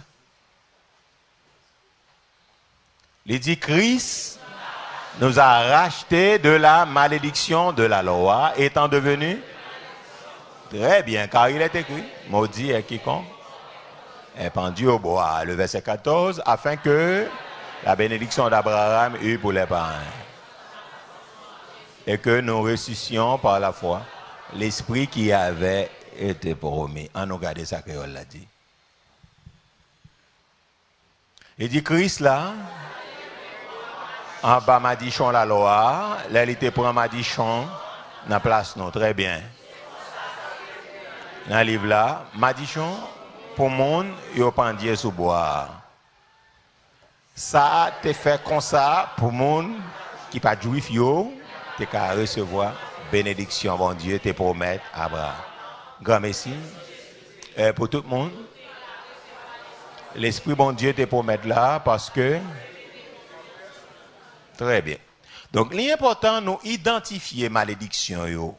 Il dit, Christ nous a racheté de la malédiction de la loi, étant devenu très bien, car il est écrit, maudit est quiconque est pendu au bois. Le verset 14, afin que la bénédiction d'Abraham eût pour les païens, et que nous ressuscions par la foi l'esprit qui avait été promis. On nous regarde ça que l'a dit. Il dit Christ là, en bas madichon la loi, là il était pour madichon, dans la place non, très bien. Dans le livre là, madichon, pour monde, il a pendu sous bois. Ça te fait comme ça, pour monde qui pas juif yo, tu qu'à recevoir bénédiction, bon Dieu, te promet Abraham. Grand merci. Pour tout le monde, l'Esprit bon Dieu te promet là parce que... Très bien. Donc, l'important, nous identifier malédiction yo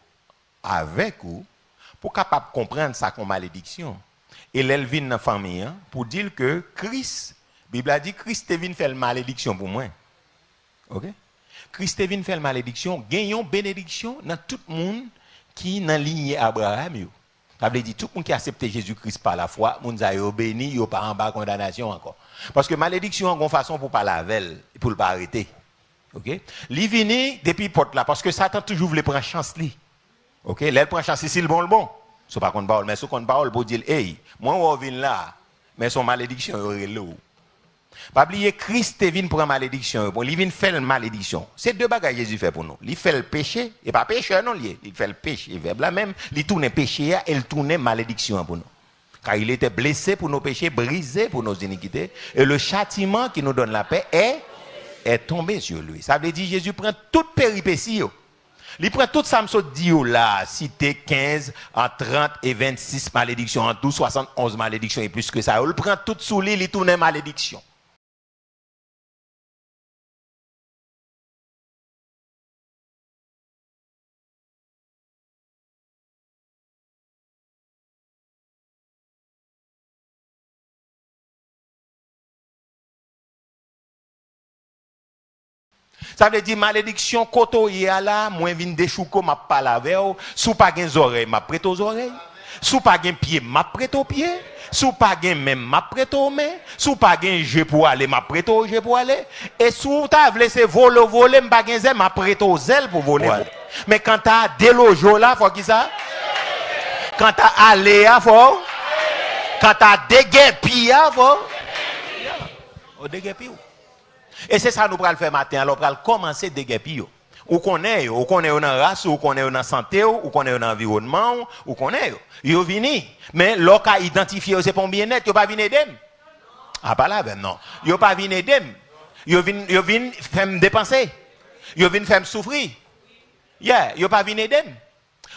avec vous pour capable comprendre ça comme malédiction. Et l'elvin dans la famille, hein, pour dire que Christ, la Bible a dit Christ est venu faire la malédiction pour moi. Ok? Christ est venu faire la malédiction, gagnons bénédiction dans tout le monde qui est dans la ligne Abraham. Yo. Ça veut dire tout le monde qui a accepté Jésus-Christ par la foi, moun a yo béni, yo pas en bas condamnation encore. Parce que malédiction en une façon pour pas la velle, pour le pas arrêter. OK? Li vini depuis porte là parce que Satan toujours voulait prendre chance li. OK? Là prend chance c'est le bon. So pas contre parole mais so contre parole pour dire hey, moi on vient là, mais son malédiction aurait l'eau. Pas oublier Christ est venu prendre malédiction, bon, il vient faire une malédiction. C'est deux bagages Jésus fait pour nous. Il fait le péché et pas péché non lié, il fait le péché verbe là même, il tourne péché et il tourne malédiction pour nous. Car il était blessé pour nos péchés, brisé pour nos iniquités et le châtiment qui nous donne la paix est tombé sur lui. Ça veut dire Jésus prend toute péripétie. Il prend tout ça me dit là, cité 15, en 30 et 26 malédictions, en 12, 71 malédictions et plus que ça. Il prend tout sous lui, il tourne malédiction. Ça veut dire malédiction koto yé là, moi vinn déchouko m'a pas laver, sous pas gen oreilles m'a prête aux oreilles, sous pas gen pied m'a prête aux pieds, sous pas gen même m'a prête aux mains, sous pas gen jeu pour aller m'a prête aux jeu pour aller, et sous ta laisser voler m'a gen zèle m'a prête aux ailes pour voler. Mais quand t'as délojo là, faut qui ça? Quand t'as aller là, faut quand t'as déguerpi là, faut au déguerpi. Et c'est ça nous pral faire matin, alors pral commencer déguerpi yo. Ou connaît dans race, ou connaît dans santé, ou connaît dans environnement, ou connaît yo vini. Mais l'oka identifié c'est pas bien-être, yo pas vinn aider. Ah pas là ben non. Yo pas vinn aider. Yo vinn faire me dépenser. Yo vinn faire me souffrir. Yeah, yo pas vinn aider.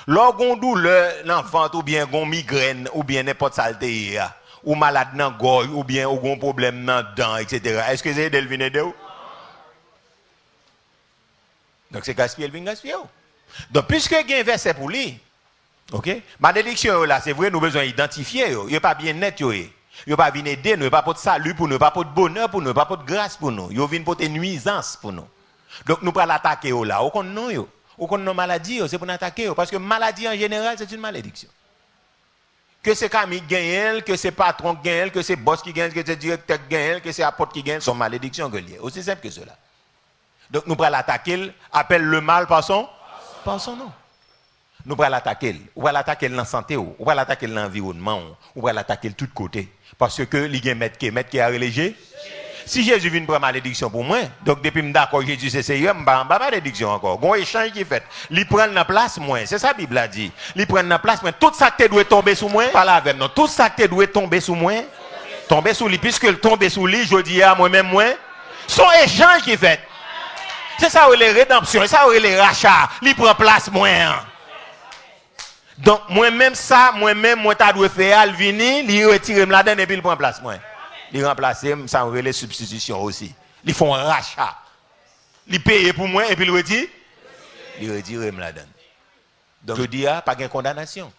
Logon douleur l'enfant ou bien gon migraine ou bien n'importe saleté ou malade dans gorge ou bien ou gon problème dans dents etc. Est-ce que c'est aider le venir de ou? Donc c'est gaspiller, vient gaspiller. Donc puisque il y a un verset pour lui, ok, malédiction là, c'est vrai, nous besoin d'identifier, il n'y a pas bien net, il n'y a pas bien aider, nous pas pour de salut pour nous, pas pour de bonheur pour nous, pas pour de grâce pour nous, il vient pour de nuisance pour nous. Donc nous pas l'attaquer là, au compte non yo, au compte non maladie, c'est pour attaquer parce que maladie en général c'est une malédiction. Que c'est Camille qui gagne, que c'est patron qui gagne, que c'est boss qui gagne, que c'est directeur qui gagne, que c'est apôtre qui gagne, sont malédictions que liées. Aussi simple que cela. Donc nous prenons l'attaquer, appelle le mal par son nom. Nous prenons l'attaquer, on va l'attaquer dans la santé, on va l'attaquer dans l'environnement, on va l'attaquer de tous côtés. Parce que les gens mettent qui a relégé. Si Jésus vient prendre malédiction pour moi, donc depuis que d'accord Jésus c'est Seigneur, je ne pas malédiction encore. Il y a un échange qui fait. Il prend la place moi, c'est ça la Bible a dit. Il prend la place moi, tout ça qui doit tomber sous moi, pas là avec nous. Tout ça qui doit tomber sous moi, tomber sous lui puisque le tomber sous lui, je dis à moi-même moi, son échange qui fait. C'est ça où les rédemptions, c'est ça où les rachats, il prend place moi. Donc moi-même ça, moi-même moi ta doit faire, il vient, il retire la donne et puis il prend place moi. Ils remplacent, ça on les substitutions aussi. Ils font un rachat. Ils payent pour moi et puis ils retirent. Ils retirent la donne. Donc je dis, pas de condamnation.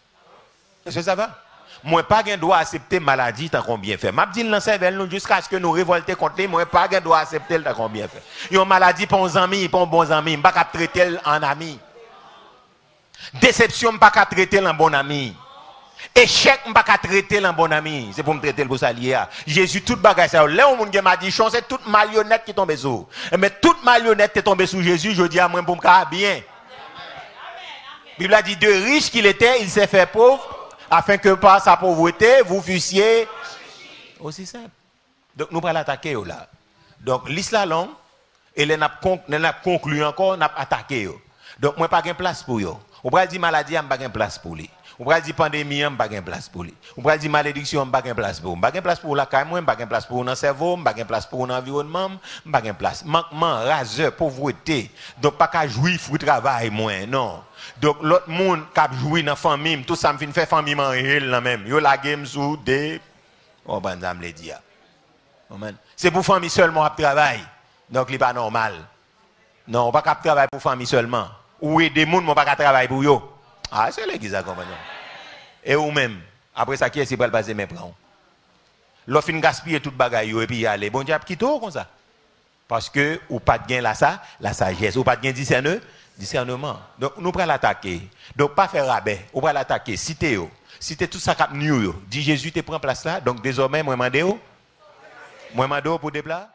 Est-ce que ça va? Moi, pas de droit accepter maladie tant qu'on bien fait. Je dis dans cerveau jusqu'à ce que nous révoltions contre lui, moi, pas de droit accepter tant qu'on bien fait. Il y a une maladie pour un ami, pour un bon ami. Je ne peux pas traiter en ami. Déception, je ne peux pas traiter en bon ami. Échec, je ne peux pas traiter en bon ami. C'est pour me traiter pour ça lié. Jésus, toute bagaille, ça. Là, on m'a dit, c'est toute marionnette qui tombe sous. Mais toute marionnette qui tombe sous Jésus, je dis à moi pour me faire bien. La Bible a dit, de riche qu'il était, il s'est fait pauvre, afin que par sa pauvreté, vous fussiez aussi simple. Donc, nous allons l'attaquer là. Donc, l'islam, et nous avons conclu encore, nous avons attaqué. Donc, moi, pas de place pour eux. On va dire maladie, je n'ai pas de place pour lui. On va dire pandémie, je n'ai pas de place pour lui. On va dire malédiction, je n'ai pas de place pour lui. Je n'ai pas de place pour la caille, je n'ai pas de place pour le cerveau, je n'ai pas de place pour l'environnement, je n'ai pas de place. Manquement, raseur, pauvreté. Donc, pas qu'à jouir, fruit travail, moi, non. Donc, l'autre monde qui a joué dans la famille, tout ça me fait faire famille en réel, là même. Yo la game sous des. Oh, ben, ça me l'a dit. C'est pour famille seulement à travail. Donc, il n'est pas normal. Non, on ne peut pas travailler pour famille seulement. Ou des gens ne peuvent pas travailler pour eux. Ah, c'est l'église à comprendre. Et ou même, après ça, qui est-ce qui va le passer mes plans? L'offre fin gaspiller toute bagaille et puis y aller. Bon Dieu, quitte comme ça. Parce que ou pas de gain la sagesse, ou pas de gain discernement. Donc nous prenons l'attaquer. Donc pas faire rabais, ou pas l'attaquer, citer tout ça cap new. Dit Jésus te prend place là, donc désormais moi mandé pour des plats.